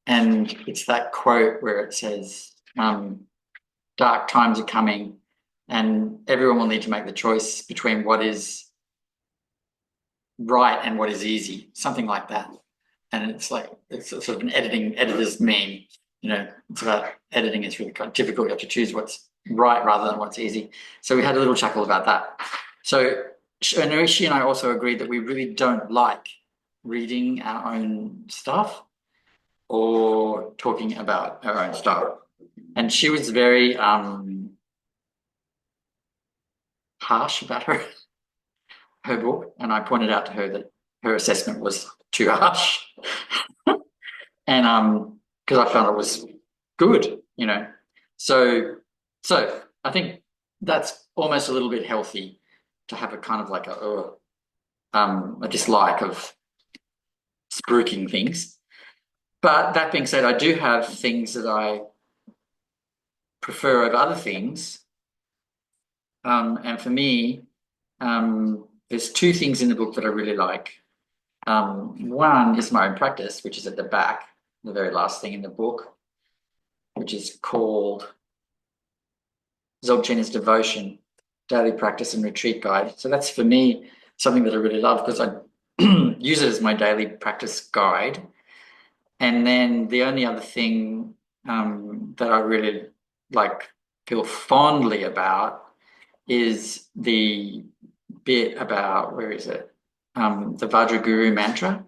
and it's that quote where it says, dark times are coming and everyone will need to make the choice between what is right and what is easy, something like that. And it's like, it's sort of an editor's meme, you know, it's about editing. It's really quite difficult. You have to choose what's right rather than what's easy. So we had a little chuckle about that. So Rishi and I also agreed that we really don't like reading our own stuff or talking about our own stuff. And she was very harsh about her book, and I pointed out to her that her assessment was too harsh. And because I found it was good, you know. So I think that's almost a little bit healthy to have a kind of like a dislike of spruiking things. But that being said, I do have things that I prefer over other things. And for me, there's 2 things in the book that I really like. One is my own practice, which is at the back, the very last thing in the book, which is called Dzogchen's Devotion, Daily Practice and Retreat Guide. So that's for me something that I really love because I use it as my daily practice guide. And then the only other thing that I really feel fondly about is the bit about, where is it? The Vajraguru mantra.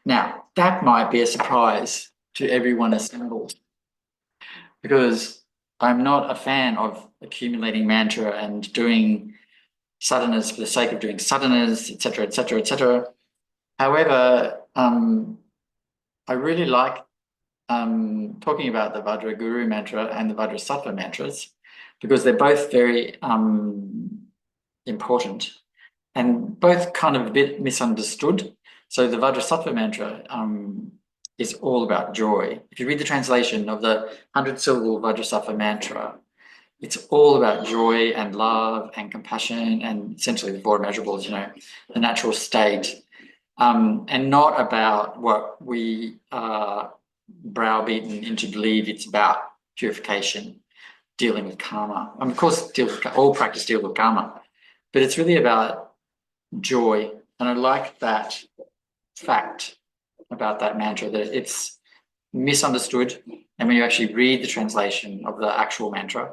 Now, that might be a surprise to everyone assembled because I'm not a fan of accumulating mantra and doing sadhanas for the sake of doing sadhanas, etc., etc., etc. However, I really like talking about the Vajraguru mantra and the Vajrasattva mantras because they're both very important and both kind of a bit misunderstood. So the Vajrasattva mantra is all about joy. If you read the translation of the 100-syllable Vajrasattva mantra, it's all about joy and love and compassion and essentially the 4 immeasurables, you know, the natural state, and not about what we are browbeaten into believe it's about, purification, dealing with karma. And of course, all practice deals with karma, but it's really about joy. And I like that fact about that mantra, that it's misunderstood. And when you actually read the translation of the actual mantra,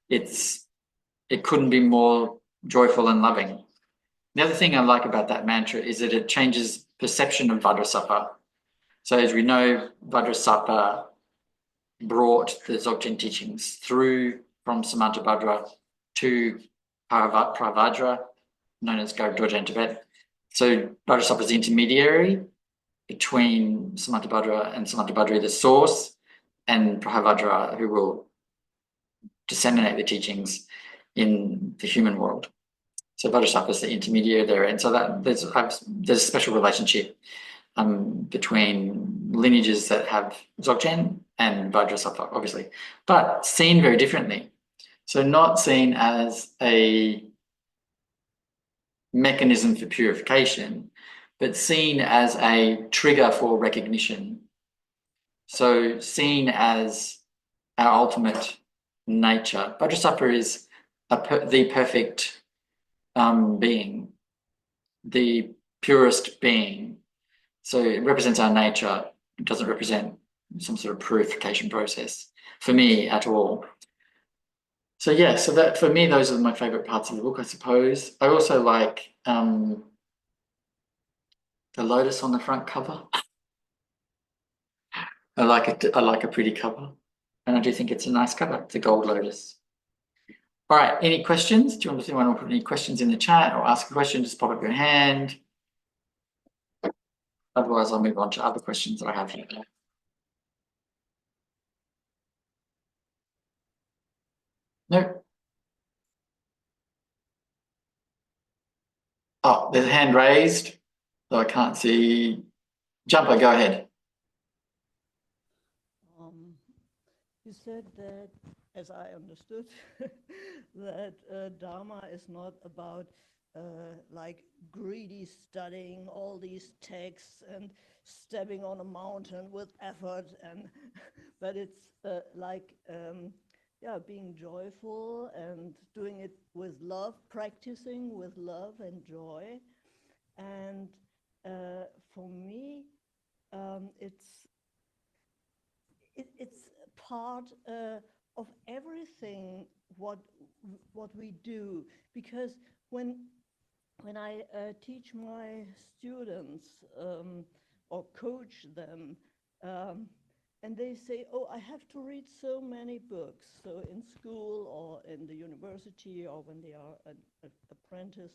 it couldn't be more joyful and loving. The other thing I like about that mantra is that it changes perception of Vajrasattva. So as we know, Vajrasattva brought the Dzogchen teachings through from Samantabhadra to Pravajra, known as Garbhodja in Tibet. So Bodhisattva is the intermediary between Samantabhadra and Samantabhadra, the source, and Prahavajra, who will disseminate the teachings in the human world. So Bodhisattva is the intermediary there, and so that there's a special relationship between lineages that have Dzogchen and Vajrasattva, obviously, but seen very differently. So not seen as a mechanism for purification, but seen as a trigger for recognition. So seen as our ultimate nature. Vajrasattva is the perfect being, the purest being. So it represents our nature. It doesn't represent some sort of purification process for me at all. So yeah, so that for me, those are my favorite parts of the book, I suppose. I also like the lotus on the front cover. I like it. I like a pretty cover, and I do think it's a nice cover. It's a gold lotus. All right. Any questions? Do you want to put any questions in the chat or ask a question? Just pop up your hand. Otherwise, I'll move on to other questions that I have here. No. Oh, there's a hand raised, though I can't see. Jumper, go ahead. You said that, as I understood, that Dharma is not about like greedy studying all these texts and stepping on a mountain with effort, and but it's being joyful and doing it with love, practicing with love and joy. And for me, it's part of everything what we do, because when I teach my students or coach them, and they say, oh, I have to read so many books, so in school or in the university or when they are an apprentice,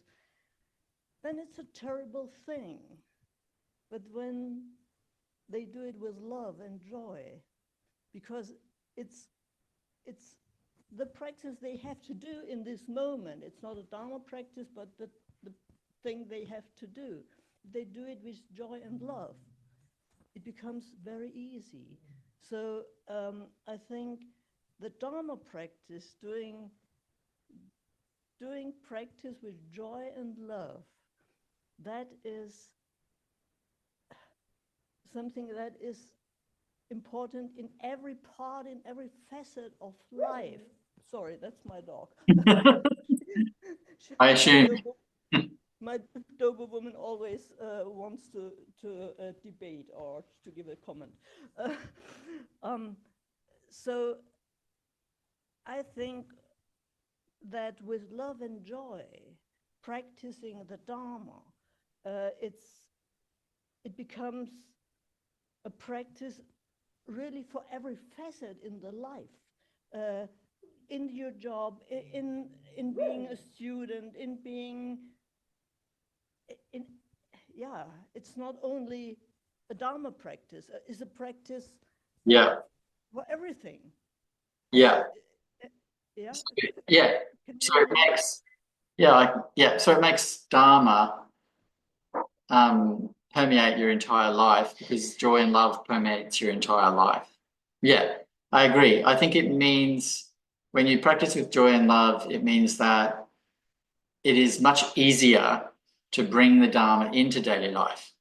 then it's a terrible thing. But when they do it with love and joy, because it's the practice they have to do in this moment. It's not a Dharma practice, but the thing they have to do. They do it with joy and love. It becomes very easy. So I think the Dharma practice, doing practice with joy and love, that is something that is important in every part, in every facet of life. Sorry, that's my dog. I assume. My Dober woman always wants to debate or to give a comment. So I think that with love and joy, practicing the Dharma, it becomes a practice really for every facet in the life, in your job, in being a student, in being, it's not only a Dharma practice, it's a practice for everything. Yeah. Yeah. Yeah. So it makes, so it makes Dharma permeate your entire life, because joy and love permeates your entire life. Yeah, I agree. I think it means when you practice with joy and love, it means that it is much easier to bring the Dharma into daily life,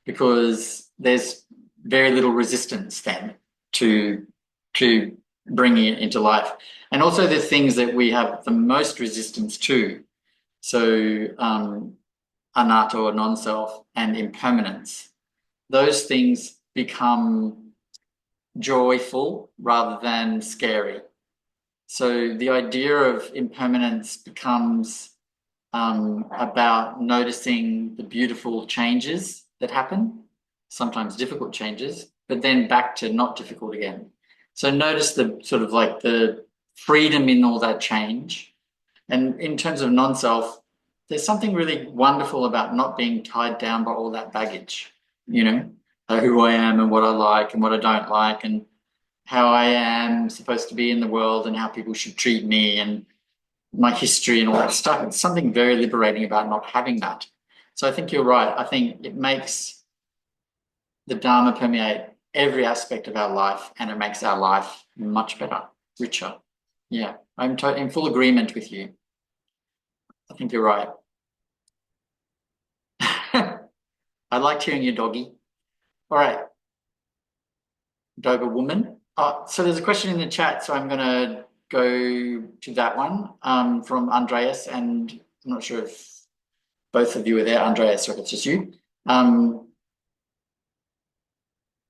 because there's very little resistance then to bringing it into life. And also the things that we have the most resistance to, so anatta or non-self and impermanence, those things become joyful rather than scary. So the idea of impermanence becomes about noticing the beautiful changes that happen, sometimes difficult changes, but then back to not difficult again. So notice the sort of like the freedom in all that change. And in terms of non-self, there's something really wonderful about not being tied down by all that baggage, you know, who I am and what I like and what I don't like and how I am supposed to be in the world and how people should treat me and my history and all that stuff. It's something very liberating about not having that. So I think you're right. I think it makes the Dharma permeate every aspect of our life, and it makes our life much better, richer. Yeah, I'm in full agreement with you. I think you're right. I liked hearing your doggy. All right. Doga woman. So there's a question in the chat, so I'm going to go to that one from Andreas, and I'm not sure if both of you are there, Andreas, or if it's just you.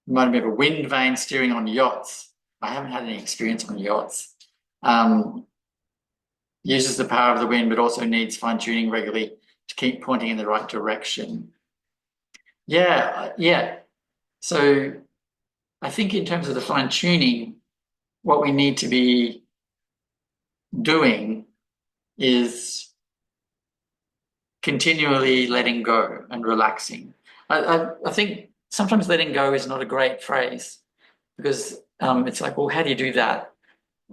Reminded me of a wind vane steering on yachts. I haven't had any experience on yachts. Uses the power of the wind, but also needs fine-tuning regularly to keep pointing in the right direction. Yeah. So I think in terms of the fine-tuning, what we need to be doing is continually letting go and relaxing. I think sometimes letting go is not a great phrase because it's like, well, how do you do that?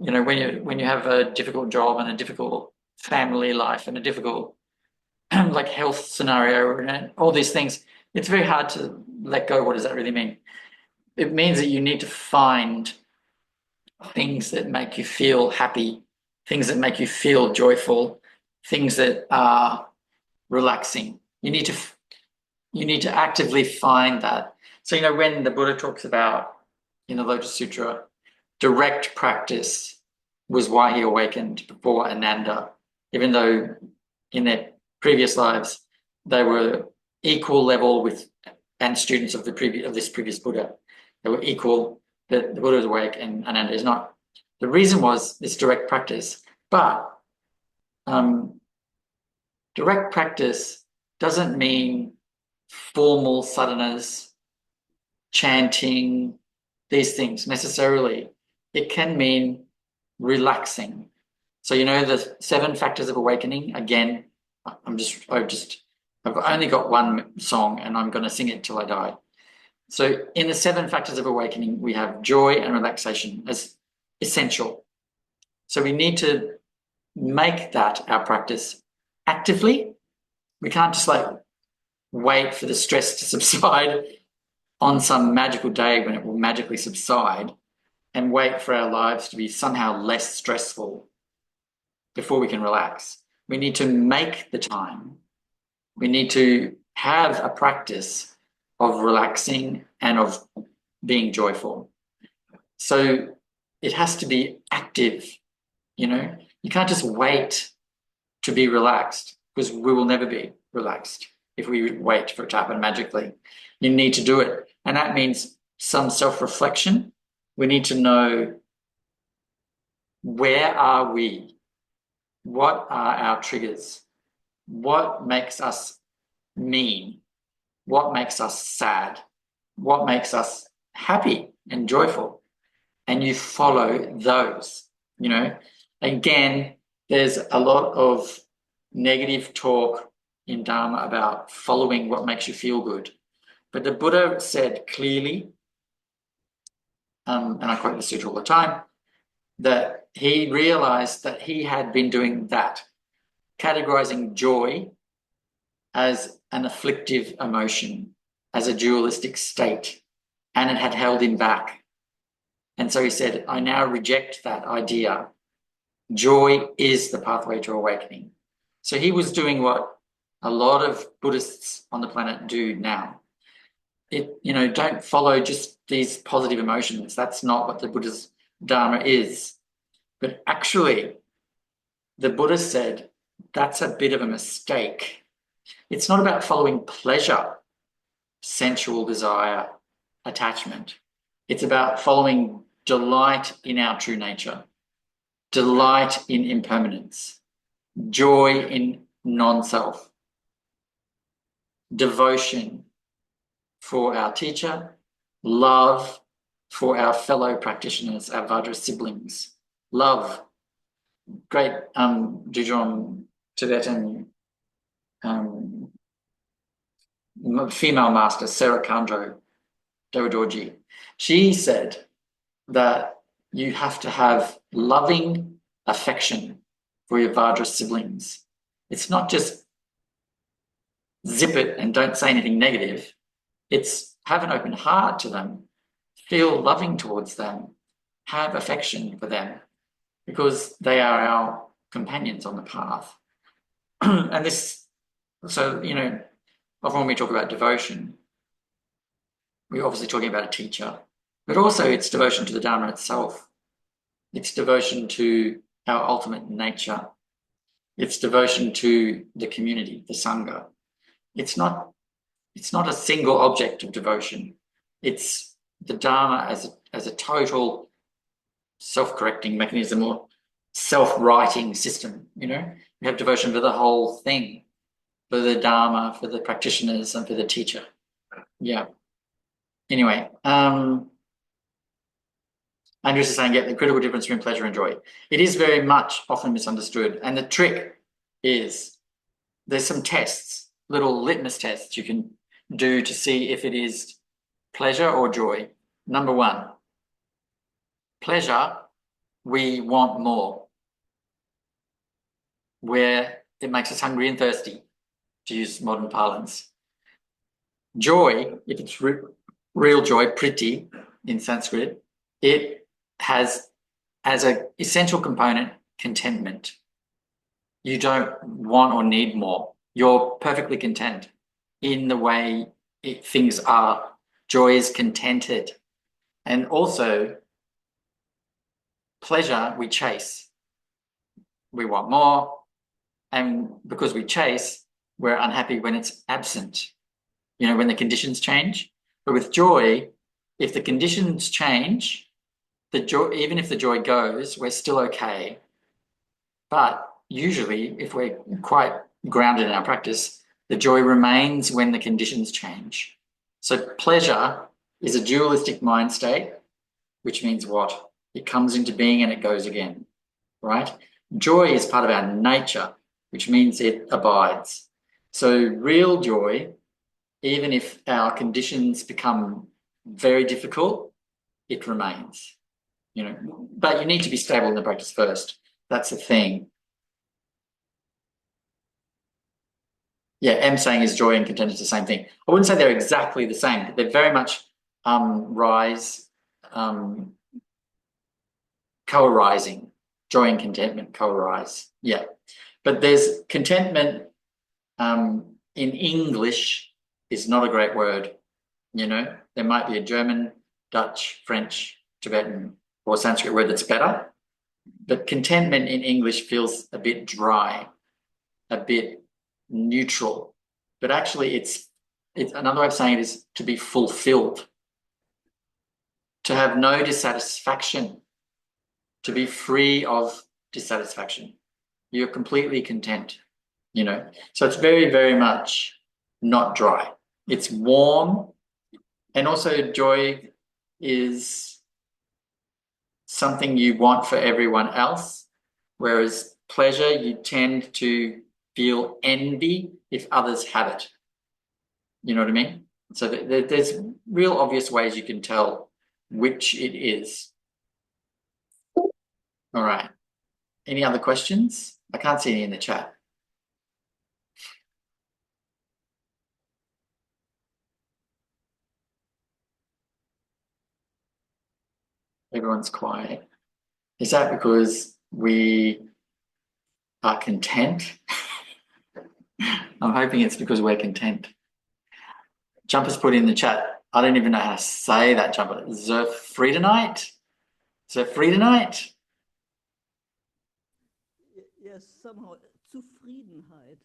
You know, when you have a difficult job and a difficult family life and a difficult like health scenario and all these things, it's very hard to let go. What does that really mean? It means that you need to find things that make you feel happy, things that make you feel joyful, things that are relaxing. You need to actively find that. So, you know, when the Buddha talks about in the Lotus Sutra, direct practice was why he awakened before Ananda, even though in their previous lives they were equal level with and students of this previous Buddha. They were equal. The Buddha is awake and Ananda is not. The reason was this direct practice, but direct practice doesn't mean formal sadhanas, chanting, these things necessarily. It can mean relaxing. So, you know, the 7 factors of awakening, again, I've only got one song and I'm going to sing it till I die. So in the 7 factors of awakening, we have joy and relaxation as essential. So we need to make that our practice actively. We can't just like wait for the stress to subside on some magical day when it will magically subside and wait for our lives to be somehow less stressful before we can relax. We need to make the time. We need to have a practice of relaxing and of being joyful. So it has to be active, you know. You can't just wait to be relaxed because we will never be relaxed if we wait for it to happen magically. You need to do it. And that means some self-reflection. We need to know, where are we? What are our triggers? What makes us mean? What makes us sad? What makes us happy and joyful? And you follow those, you know. Again, there's a lot of negative talk in Dharma about following what makes you feel good. But the Buddha said clearly, and I quote the sutra all the time, that he realized that he had been doing that, categorizing joy as an afflictive emotion, as a dualistic state, and it had held him back. And so he said, I now reject that idea. Joy is the pathway to awakening. So he was doing what a lot of Buddhists on the planet do now. Don't follow just these positive emotions. That's not what the Buddha's Dharma is. But actually, the Buddha said that's a bit of a mistake. It's not about following pleasure, sensual desire, attachment. It's about following delight in our true nature, delight in impermanence, joy in non-self, devotion for our teacher, love for our fellow practitioners, our Vajra siblings, love great Jujong Tibetan female master, Sarah Kandro Dawdorji. She said that you have to have loving affection for your Vajra siblings. It's not just zip it and don't say anything negative. It's have an open heart to them, feel loving towards them, have affection for them, because they are our companions on the path. And this, so, you know, often when we talk about devotion, we're obviously talking about a teacher, but also it's devotion to the Dharma itself. It's devotion to our ultimate nature. It's devotion to the community, the Sangha. It's not a single object of devotion. It's the Dharma as a total self-correcting mechanism or self-writing system, you know? We have devotion for the whole thing, for the Dharma, for the practitioners, and for the teacher. Yeah. Anyway, Andrews is saying, yeah, the critical difference between pleasure and joy. It is very much often misunderstood. And the trick is there's some tests, little litmus tests you can do to see if it is pleasure or joy. Number one, pleasure, we want more, where it makes us hungry and thirsty, to use modern parlance. Joy, if it's real joy, priti in Sanskrit, it has as an essential component contentment. You don't want or need more. You're perfectly content in the way things are. Joy is contented. And also, pleasure we chase. We want more. And because we chase, we're unhappy when it's absent, you know, when the conditions change. But with joy, if the conditions change, the joy, even if the joy goes, we're still okay. But usually, if we're quite grounded in our practice, the joy remains when the conditions change. So pleasure is a dualistic mind state, which means what? It comes into being and it goes again, right? Joy is part of our nature, which means it abides. So real joy, even if our conditions become very difficult, it remains, you know. But you need to be stable in the practice first. That's the thing. Yeah, M saying is joy and content is the same thing. I wouldn't say they're exactly the same, but they're very much co-arising. Joy and contentment co-arise. Yeah. But there's contentment in English is not a great word, you know. There might be a German, Dutch, French, Tibetan, or Sanskrit word that's better. But contentment in English feels a bit dry, a bit neutral. But actually it's another way of saying it is to be fulfilled, to have no dissatisfaction, to be free of dissatisfaction. You're completely content, you know. So it's very, very much not dry. It's warm. And also joy is something you want for everyone else, whereas pleasure, you tend to feel envy if others have it. You know what I mean? So there's real obvious ways you can tell which it is. All right. Any other questions? I can't see any in the chat. Everyone's quiet. Is that because we are content? I'm hoping it's because we're content. Jumper's put in the chat. I don't even know how to say that, Jumper. Zufriedenheit? Zufriedenheit? Yes, somehow Zufriedenheit.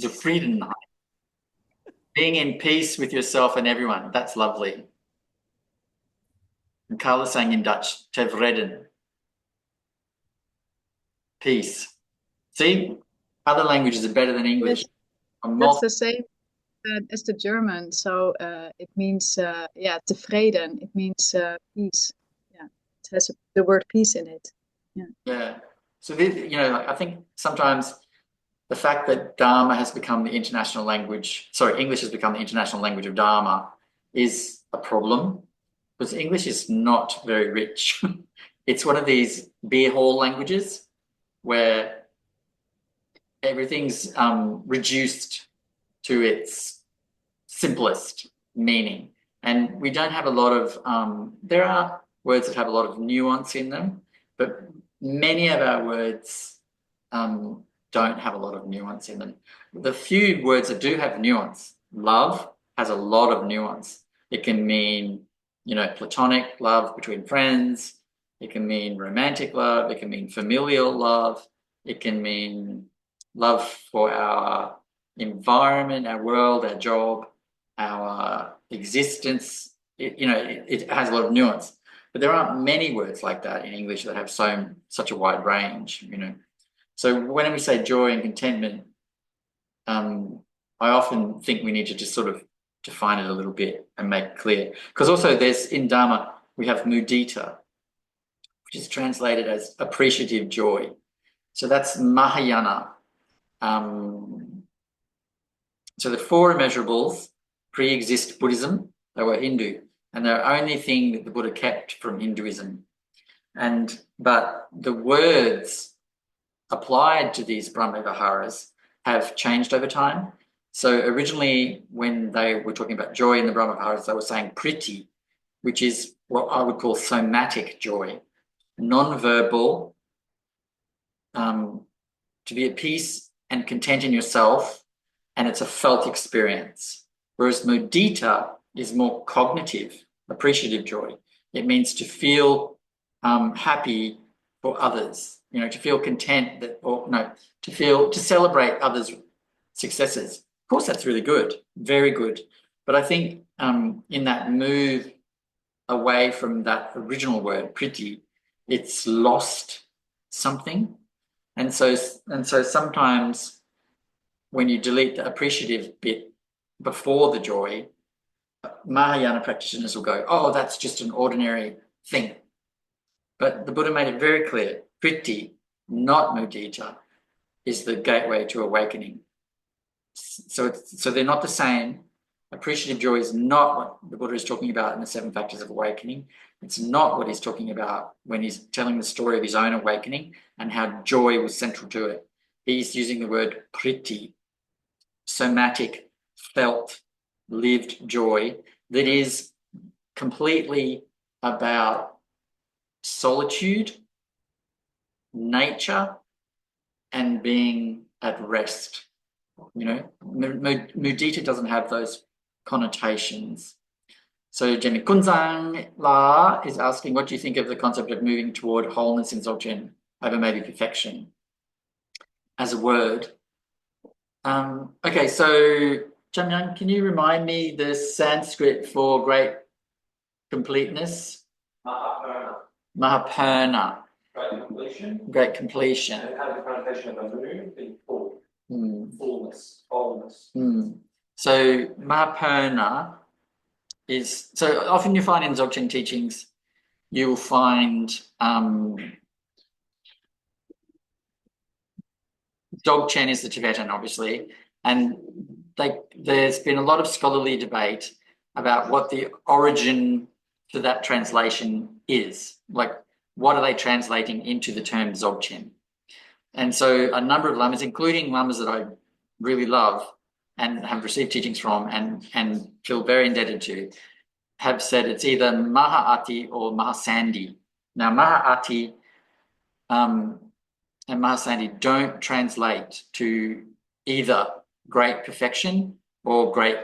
Zufriedenheit. Being in peace with yourself and everyone. That's lovely. And Carla's saying in Dutch, tevreden. Peace. See, other languages are better than English. Yes, that's the same as the German. So it means, yeah, tevreden. It means peace. Yeah, it has the word peace in it. Yeah. Yeah. So this, you know, like, I think sometimes the fact that Dharma has become the international language, sorry, English has become the international language of Dharma is a problem, because English is not very rich. It's one of these beer hall languages where everything's reduced to its simplest meaning. And we don't have a lot of, there are words that have a lot of nuance in them, but many of our words don't have a lot of nuance in them. The few words that do have nuance, love has a lot of nuance. It can mean, you know, platonic love between friends. It can mean romantic love. It can mean familial love. It can mean love for our environment, our world, our job, our existence. It has a lot of nuance. But there aren't many words like that in English that have such a wide range, you know. So when we say joy and contentment, I often think we need to just sort of define it a little bit and make it clear. Because also there's, in Dharma, we have mudita, which is translated as appreciative joy. So that's Mahayana. So the four immeasurables pre-exist Buddhism. They were Hindu, and they're the only thing that the Buddha kept from Hinduism. But the words applied to these Brahmaviharas have changed over time. So originally, when they were talking about joy in the Brahmaviharas, they were saying priti, which is what I would call somatic joy, non-verbal, to be at peace and content in yourself, and it's a felt experience. Whereas mudita is more cognitive, appreciative joy. It means to feel happy for others, you know, to feel content to celebrate others' successes. Of course, that's really good, very good. But I think in that move away from that original word, priti, it's lost something. And so sometimes when you delete the appreciative bit before the joy, Mahayana practitioners will go, oh, that's just an ordinary thing. But the Buddha made it very clear, priti, not mudita, is the gateway to awakening. So they're not the same. Appreciative joy is not what the Buddha is talking about in the 7 factors of awakening. It's not what he's talking about when he's telling the story of his own awakening and how joy was central to it. He's using the word priti, somatic, felt, lived joy that is completely about solitude, nature, and being at rest. You know, mudita doesn't have those connotations. So Jenny Kunzang La is asking, what do you think of the concept of moving toward wholeness in Dzogchen over maybe perfection as a word? Okay, so Jamyang, can you remind me the Sanskrit for great completeness? Mahapurna. Mahapurna. Great completion. Great completion. And it has a connotation of the moon being full. Fullness, wholeness. So Mahapurna is, so often you find in Dzogchen teachings, you'll find Dzogchen is the Tibetan, obviously, and there's been a lot of scholarly debate about what the origin to that translation is. Like, what are they translating into the term Dzogchen? And so a number of lamas, including lamas that I really love and have received teachings from and feel very indebted to, have said it's either Maha'ati or Mahasandhi. Now, Maha'ati and Mahasandhi don't translate to either great perfection or great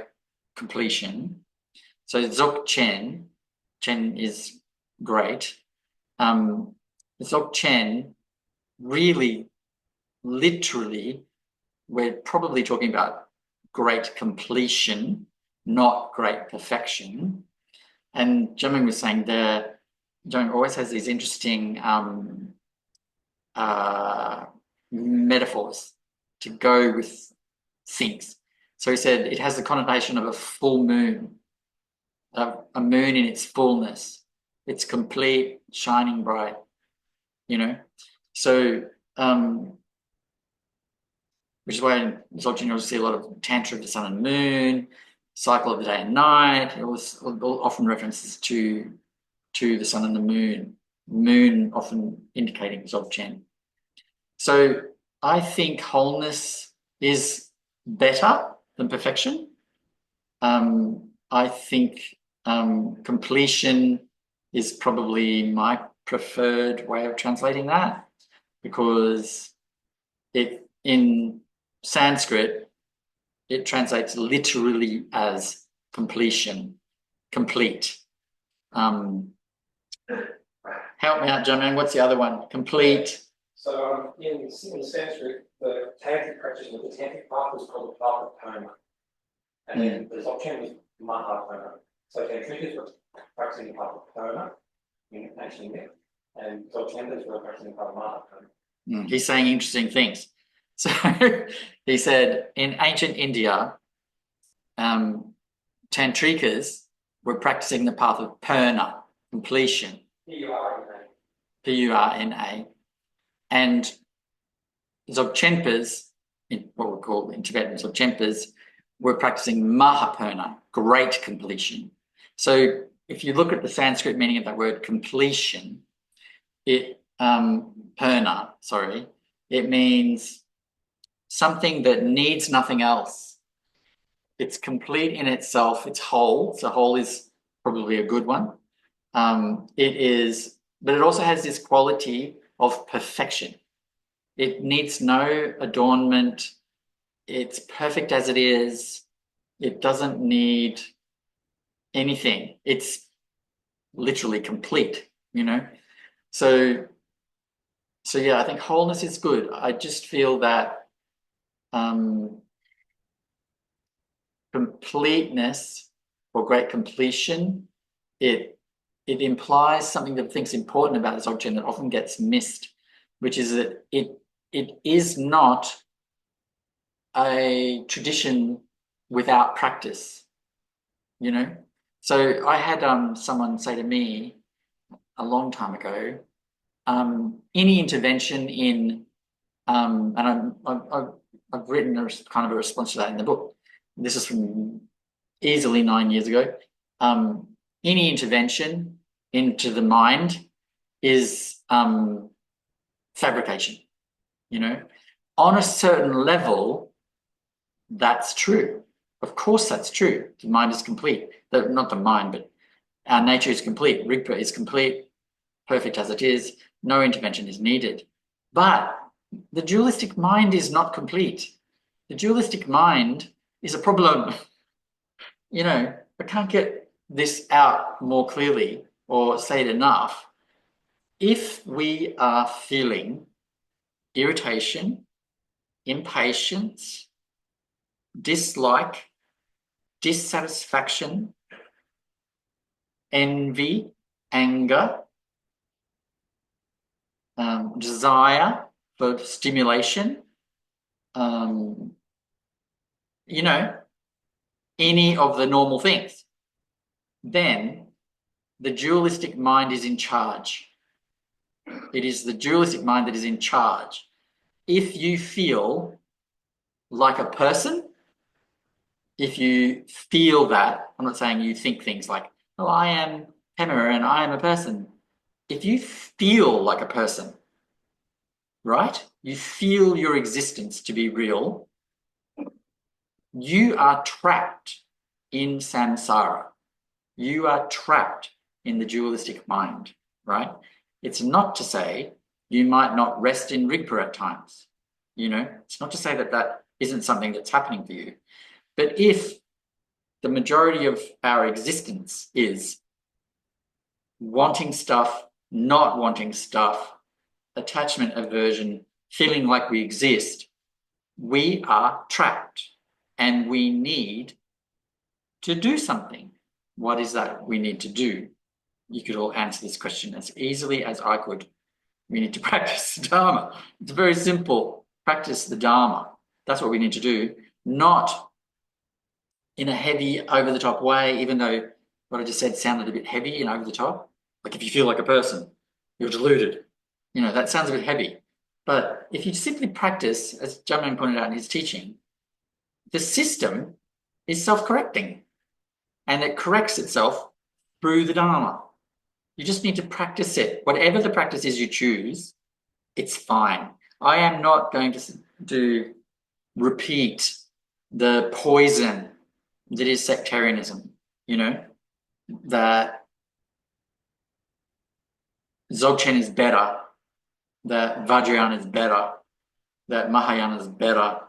completion. So Dzogchen, Chen is great. Dzogchen, really, literally, we're probably talking about great completion, not great perfection. And Jaming was saying there, Jaming always has these interesting metaphors to go with things. So he said it has the connotation of a full moon, a moon in its fullness. It's complete, shining bright, you know. So which is why in Dzogchen you'll see a lot of Tantra of the sun and moon, cycle of the day and night. It was often references to the sun and the moon often indicating Dzogchen. So I think wholeness is better than perfection. I think completion is probably my preferred way of translating that, because in Sanskrit, it translates literally as completion, complete. Help me out, John, what's the other one? Complete. So in Sanskrit, the tantric practice, the tantric path was called the path of Dharma. And then the Dzogchen was Mahapona. So tantrics were practicing the path of Dharma in ancient India, and Dzogchen were practicing the path of Mahapona. He's saying interesting things. So he said in ancient India, tantrikas were practicing the path of Purna, completion. P-U-R-N-A. And Dzogchenpas, what we call in Tibetan Dzogchenpas, were practicing Mahapurna, great completion. So if you look at the Sanskrit meaning of that word completion, it means something that needs nothing else. It's complete in itself, it's whole. So whole is probably a good one. But it also has this quality of perfection. It needs no adornment. It's perfect as it is. It doesn't need anything. It's literally complete, you know? So yeah, I think wholeness is good. I just feel that completeness or great completion, it implies something that I think is important about this Dzogchen that often gets missed, which is that it is not a tradition without practice, you know? So I had someone say to me a long time ago, any intervention in, and I've written kind of a response to that in the book. This is from easily 9 years ago. Any intervention into the mind is fabrication, you know? On a certain level, that's true. Of course that's true. The mind is complete. Not the mind, but our nature is complete. Rigpa is complete, perfect as it is. No intervention is needed. But the dualistic mind is not complete. The dualistic mind is a problem. You know, I can't get this out more clearly or say it enough. If we are feeling irritation, impatience, dislike, dissatisfaction, envy, anger, desire for stimulation, you know, any of the normal things, then the dualistic mind is in charge. It is the dualistic mind that is in charge. If you feel like a person, if you feel that, I'm not saying you think things like, oh, I am Pema and I am a person. If you feel like a person, right? You feel your existence to be real, you are trapped in samsara. You are trapped in the dualistic mind, right? It's not to say you might not rest in Rigpa at times, you know? It's not to say that that isn't something that's happening for you. But if the majority of our existence is wanting stuff, not wanting stuff, attachment, aversion, feeling like we exist, we are trapped and we need to do something. What is that we need to do? You could all answer this question as easily as I could. We need to practice the Dharma. It's very simple. Practice the Dharma. That's what we need to do, not in a heavy, over-the-top way, even though what I just said sounded a bit heavy and over the top. Like if you feel like a person, you're deluded. You know, that sounds a bit heavy. But if you simply practice, as Jamyang pointed out in his teaching, the system is self-correcting and it corrects itself through the Dharma. You just need to practice it. Whatever the practice is you choose, it's fine. I am not going to repeat the poison that is sectarianism, you know, that Dzogchen is better, that Vajrayana is better, that Mahayana is better,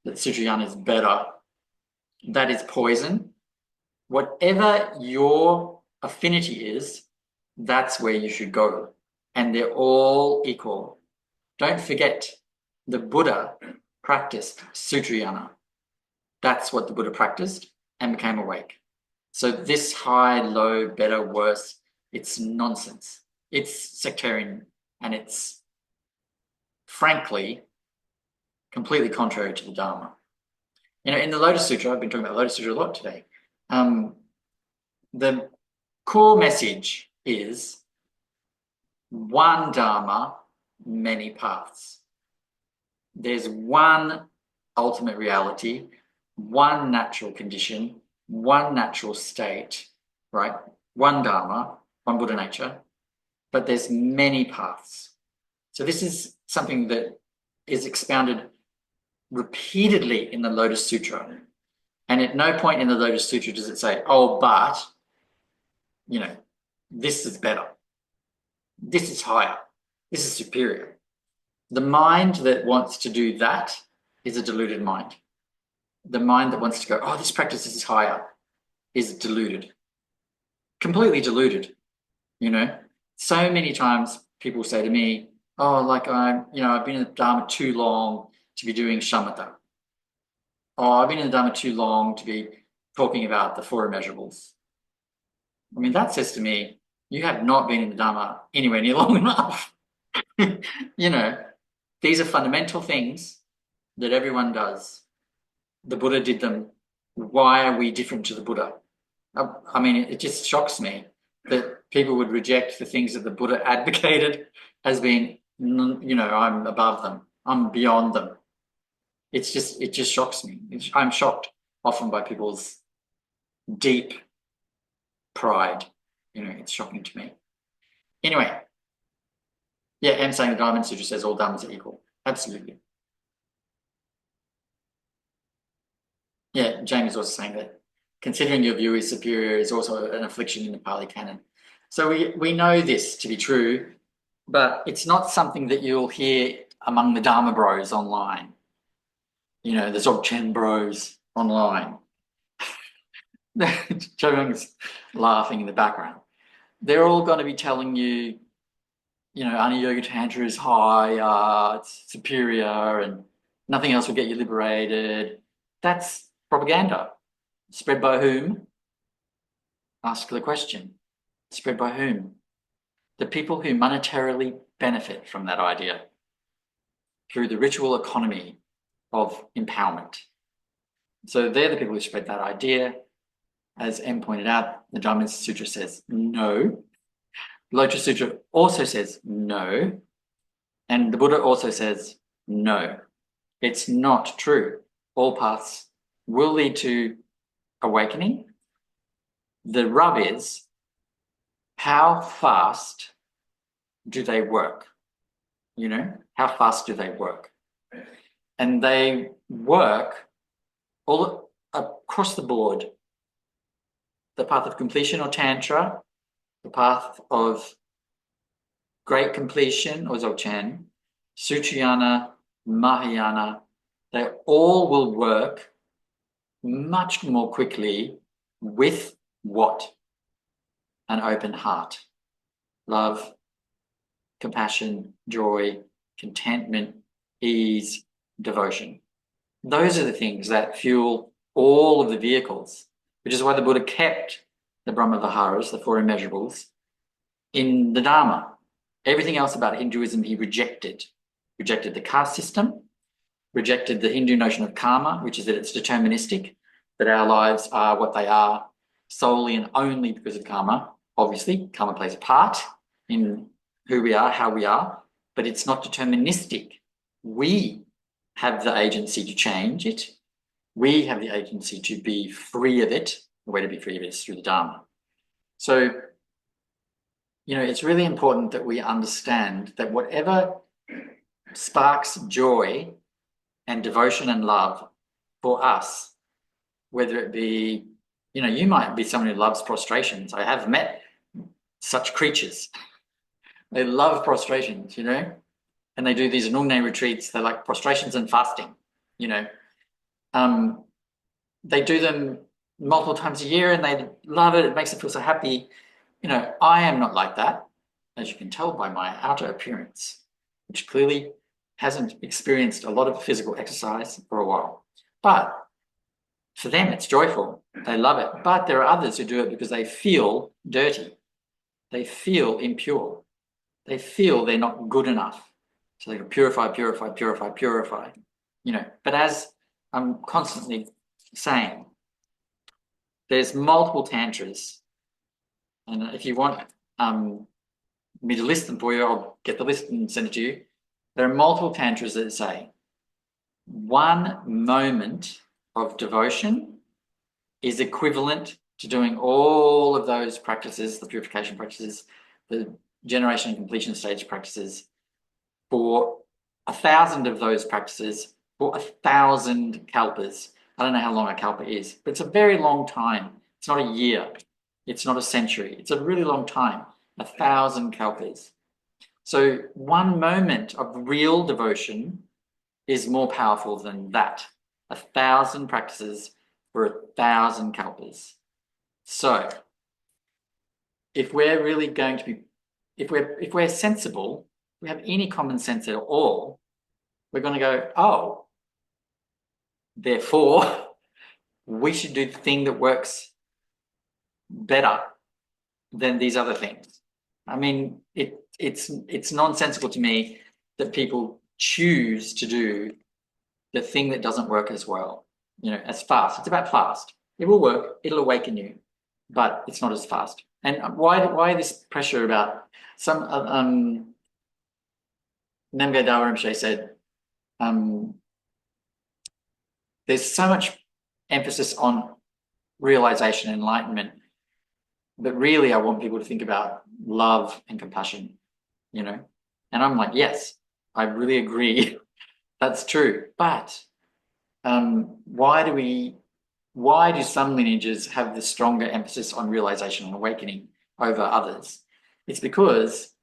that Sutrayana is better. That is poison. Whatever your affinity is, that's where you should go. And they're all equal. Don't forget, the Buddha practiced Sutrayana. That's what the Buddha practiced and became awake. So this high, low, better, worse, it's nonsense. It's sectarian and it's frankly completely contrary to the Dharma. You know, in the Lotus Sutra, I've been talking about Lotus Sutra a lot today. The core message is one Dharma, many paths. There's one ultimate reality, one natural condition, one natural state, right? One Dharma, one Buddha nature, but there's many paths. So this is something that is expounded repeatedly in the Lotus Sutra. And at no point in the Lotus Sutra does it say, oh, but, you know, this is better. This is higher. This is superior. The mind that wants to do that is a deluded mind. The mind that wants to go, oh, this practice is higher, is deluded. Completely deluded, you know. So many times people say to me, oh, like I've been in the Dharma too long to be doing shamatha. Oh, I've been in the Dharma too long to be talking about the four immeasurables. I mean, that says to me, you have not been in the Dharma anywhere near long enough. You know, these are fundamental things that everyone does. The Buddha did them. Why are we different to the Buddha? I mean, it just shocks me that people would reject the things that the Buddha advocated as being, you know, I'm above them. I'm beyond them. It just shocks me. I'm shocked often by people's deep pride. You know, it's shocking to me. Anyway, yeah, I'm saying the Diamond Sutra says all dharmas are equal. Absolutely. Yeah, James is also saying that considering your view is superior is also an affliction in the Pali Canon. So we know this to be true, but it's not something that you'll hear among the Dharma bros online. You know, the Dzogchen bros online. Chogung's laughing in the background. They're all going to be telling you, you know, Ani Yoga Tantra is high, it's superior, and nothing else will get you liberated. That's propaganda. Spread by whom? Ask the question. Spread by whom? The people who monetarily benefit from that idea through the ritual economy of empowerment. So they're the people who spread that idea. As M pointed out, the Dharma Sutra says no. Lotus Sutra also says no. And the Buddha also says no. It's not true. All paths will lead to awakening. The rub is, how fast do they work? You know, how fast do they work? And they work all across the board. The path of completion or Tantra, the path of great completion or Dzogchen, Sutrayana, Mahayana, they all will work much more quickly with what? An open heart. Love, compassion, joy, contentment, ease, devotion. Those are the things that fuel all of the vehicles, which is why the Buddha kept the Brahma Viharas, the four immeasurables, in the Dharma. Everything else about Hinduism he rejected. Rejected the caste system, rejected the Hindu notion of karma, which is that it's deterministic, that our lives are what they are solely and only because of karma. Obviously, karma plays a part in who we are, how we are, but it's not deterministic we have the agency to change it. We have the agency to be free of it. The way to be free of it is through the Dharma. So, you know, it's really important that we understand that whatever sparks joy and devotion and love for us, whether it be, you know, you might be someone who loves prostrations. I have met such creatures. They love prostrations, you know, and they do these Nungne retreats. They're like prostrations and fasting, you know. They do them multiple times a year and they love it. It makes them feel so happy. You know, I am not like that, as you can tell by my outer appearance, which clearly hasn't experienced a lot of physical exercise for a while. But for them, it's joyful. They love it. But there are others who do it because they feel dirty. They feel impure. They feel they're not good enough. So they can purify, purify, purify, purify, you know. But as I'm constantly saying, there's multiple tantras. And if you want me to list them for you, I'll get the list and send it to you. There are multiple tantras that say 1 moment of devotion is equivalent to doing all of those practices, the purification practices, the generation and completion stage practices, for 1,000 of those practices for 1,000 kalpas. I don't know how long a kalpa is, but it's a very long time. It's not a year. It's not a century. It's a really long time, 1,000 kalpas. So 1 moment of real devotion is more powerful than that. 1,000 practices for 1,000 kalpas. So if we're really going to be, if we're sensible, we have any common sense at all, we're going to go, oh, therefore, we should do the thing that works better than these other things. I mean, it's nonsensical to me that people choose to do the thing that doesn't work as well, you know, as fast. It's about fast. It will work. It'll awaken you, but it's not as fast. And why this pressure about some Namgyal Dawar Rinpoche said, there's so much emphasis on realization and enlightenment, but really I want people to think about love and compassion, you know. And I'm like, yes, I really agree. That's true. But why do some lineages have the stronger emphasis on realization and awakening over others? It's because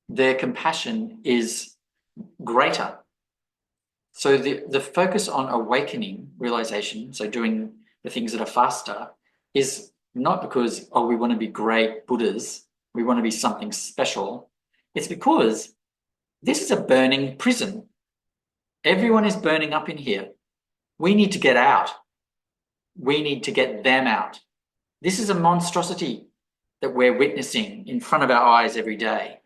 their compassion is greater. So the focus on awakening, realization, so doing the things that are faster, is not because, oh, we want to be great Buddhas, we want to be something special. It's because this is a burning prison. Everyone is burning up in here. We need to get out. We need to get them out. This is a monstrosity that we're witnessing in front of our eyes every day.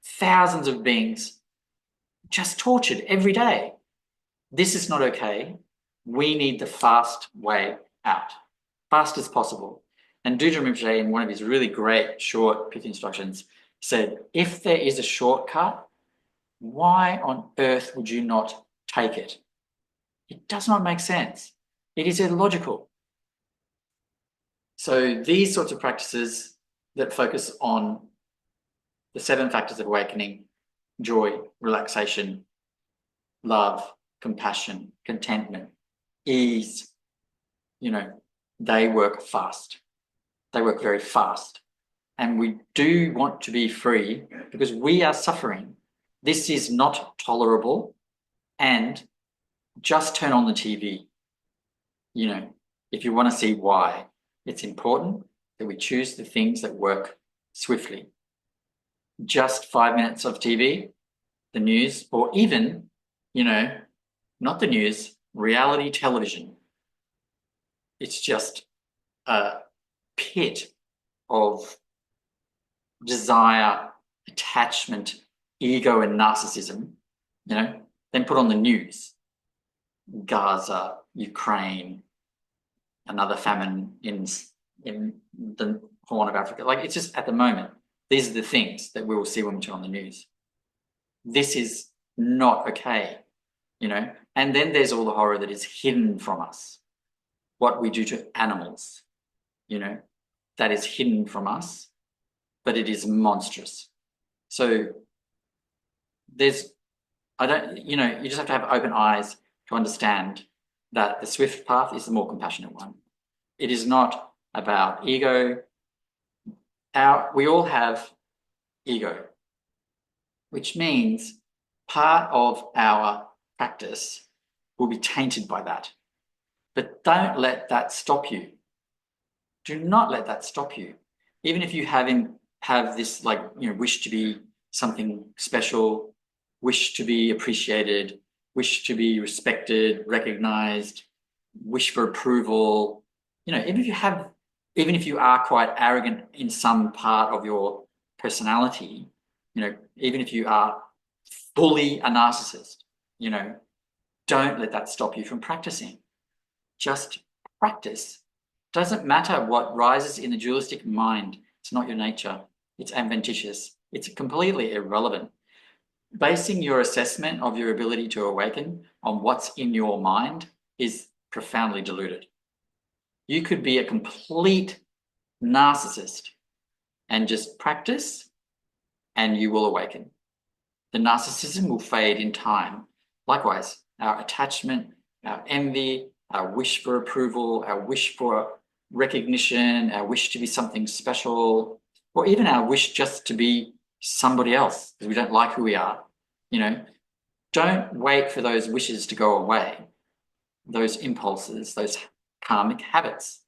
Thousands of beings just tortured every day. This is not okay. We need the fast way out, fast as possible. And Düdul Rinpoche, in one of his really great short pithy instructions, said, if there is a shortcut, why on earth would you not take it? It does not make sense. It is illogical. So these sorts of practices that focus on the 7 factors of awakening, joy, relaxation, love, compassion, contentment, ease, you know, they work fast. They work very fast. And we do want to be free because we are suffering. This is not tolerable. And just turn on the TV, you know, if you want to see why. It's important that we choose the things that work swiftly. Just 5 minutes of TV, the news, or even, you know, not the news, reality television. It's just a pit of desire, attachment, ego, and narcissism, you know. Then put on the news. Gaza, Ukraine, another famine in the Horn of Africa. Like, it's just at the moment, these are the things that we will see when we turn on the news. This is not okay. you know, and then there's all the horror that is hidden from us. What we do to animals, you know, that is hidden from us, but it is monstrous. So there's, you just have to have open eyes to understand that the swift path is the more compassionate one. It is not about ego. We all have ego, which means part of our practice will be tainted by that. But don't let that stop you. Do not let that stop you. Even if you have this wish to be something special, wish to be appreciated, wish to be respected, recognized, wish for approval, even if you are quite arrogant in some part of your personality, even if you are fully a narcissist, don't let that stop you from practicing. Just practice. Doesn't matter what rises in the dualistic mind. It's not your nature. It's adventitious. It's completely irrelevant. Basing your assessment of your ability to awaken on what's in your mind is profoundly deluded. You could be a complete narcissist and just practice and you will awaken. The narcissism will fade in time. Likewise, our attachment, our envy, our wish for approval, our wish for recognition, our wish to be something special, or even our wish just to be somebody else because we don't like who we are. Don't wait for those wishes to go away, those impulses, those karmic habits.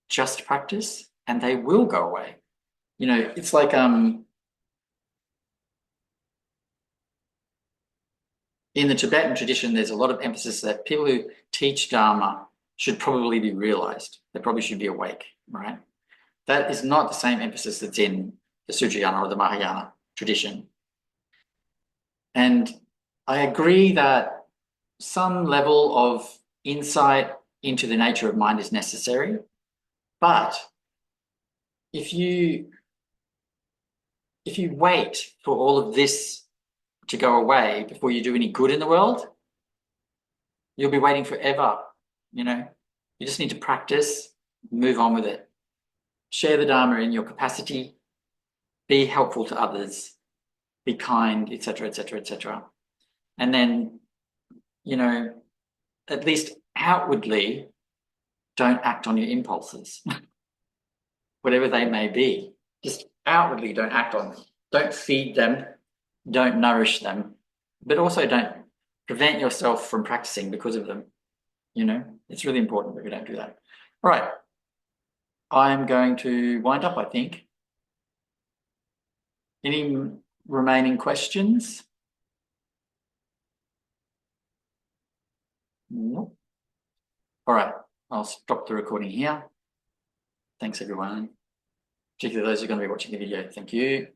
Just practice and they will go away. It's like in the Tibetan tradition, there's a lot of emphasis that people who teach Dharma should probably be realized. They probably should be awake, right? That is not the same emphasis that's in the Sujayana or the Mahayana tradition. And I agree that some level of insight into the nature of mind is necessary, but if you wait for all of this to go away before you do any good in the world, you'll be waiting forever. You just need to practice, move on with it. Share the Dharma in your capacity, be helpful to others, be kind, etc., etc., etc. And then, at least outwardly, don't act on your impulses, whatever they may be. Just outwardly don't act on them. Don't feed them, don't nourish them, but also don't prevent yourself from practicing because of them. It's really important that we don't do that. All right. I'm going to wind up, I think. Any remaining questions? No. All right. I'll stop the recording here. Thanks, everyone. Particularly those who are going to be watching the video. Thank you.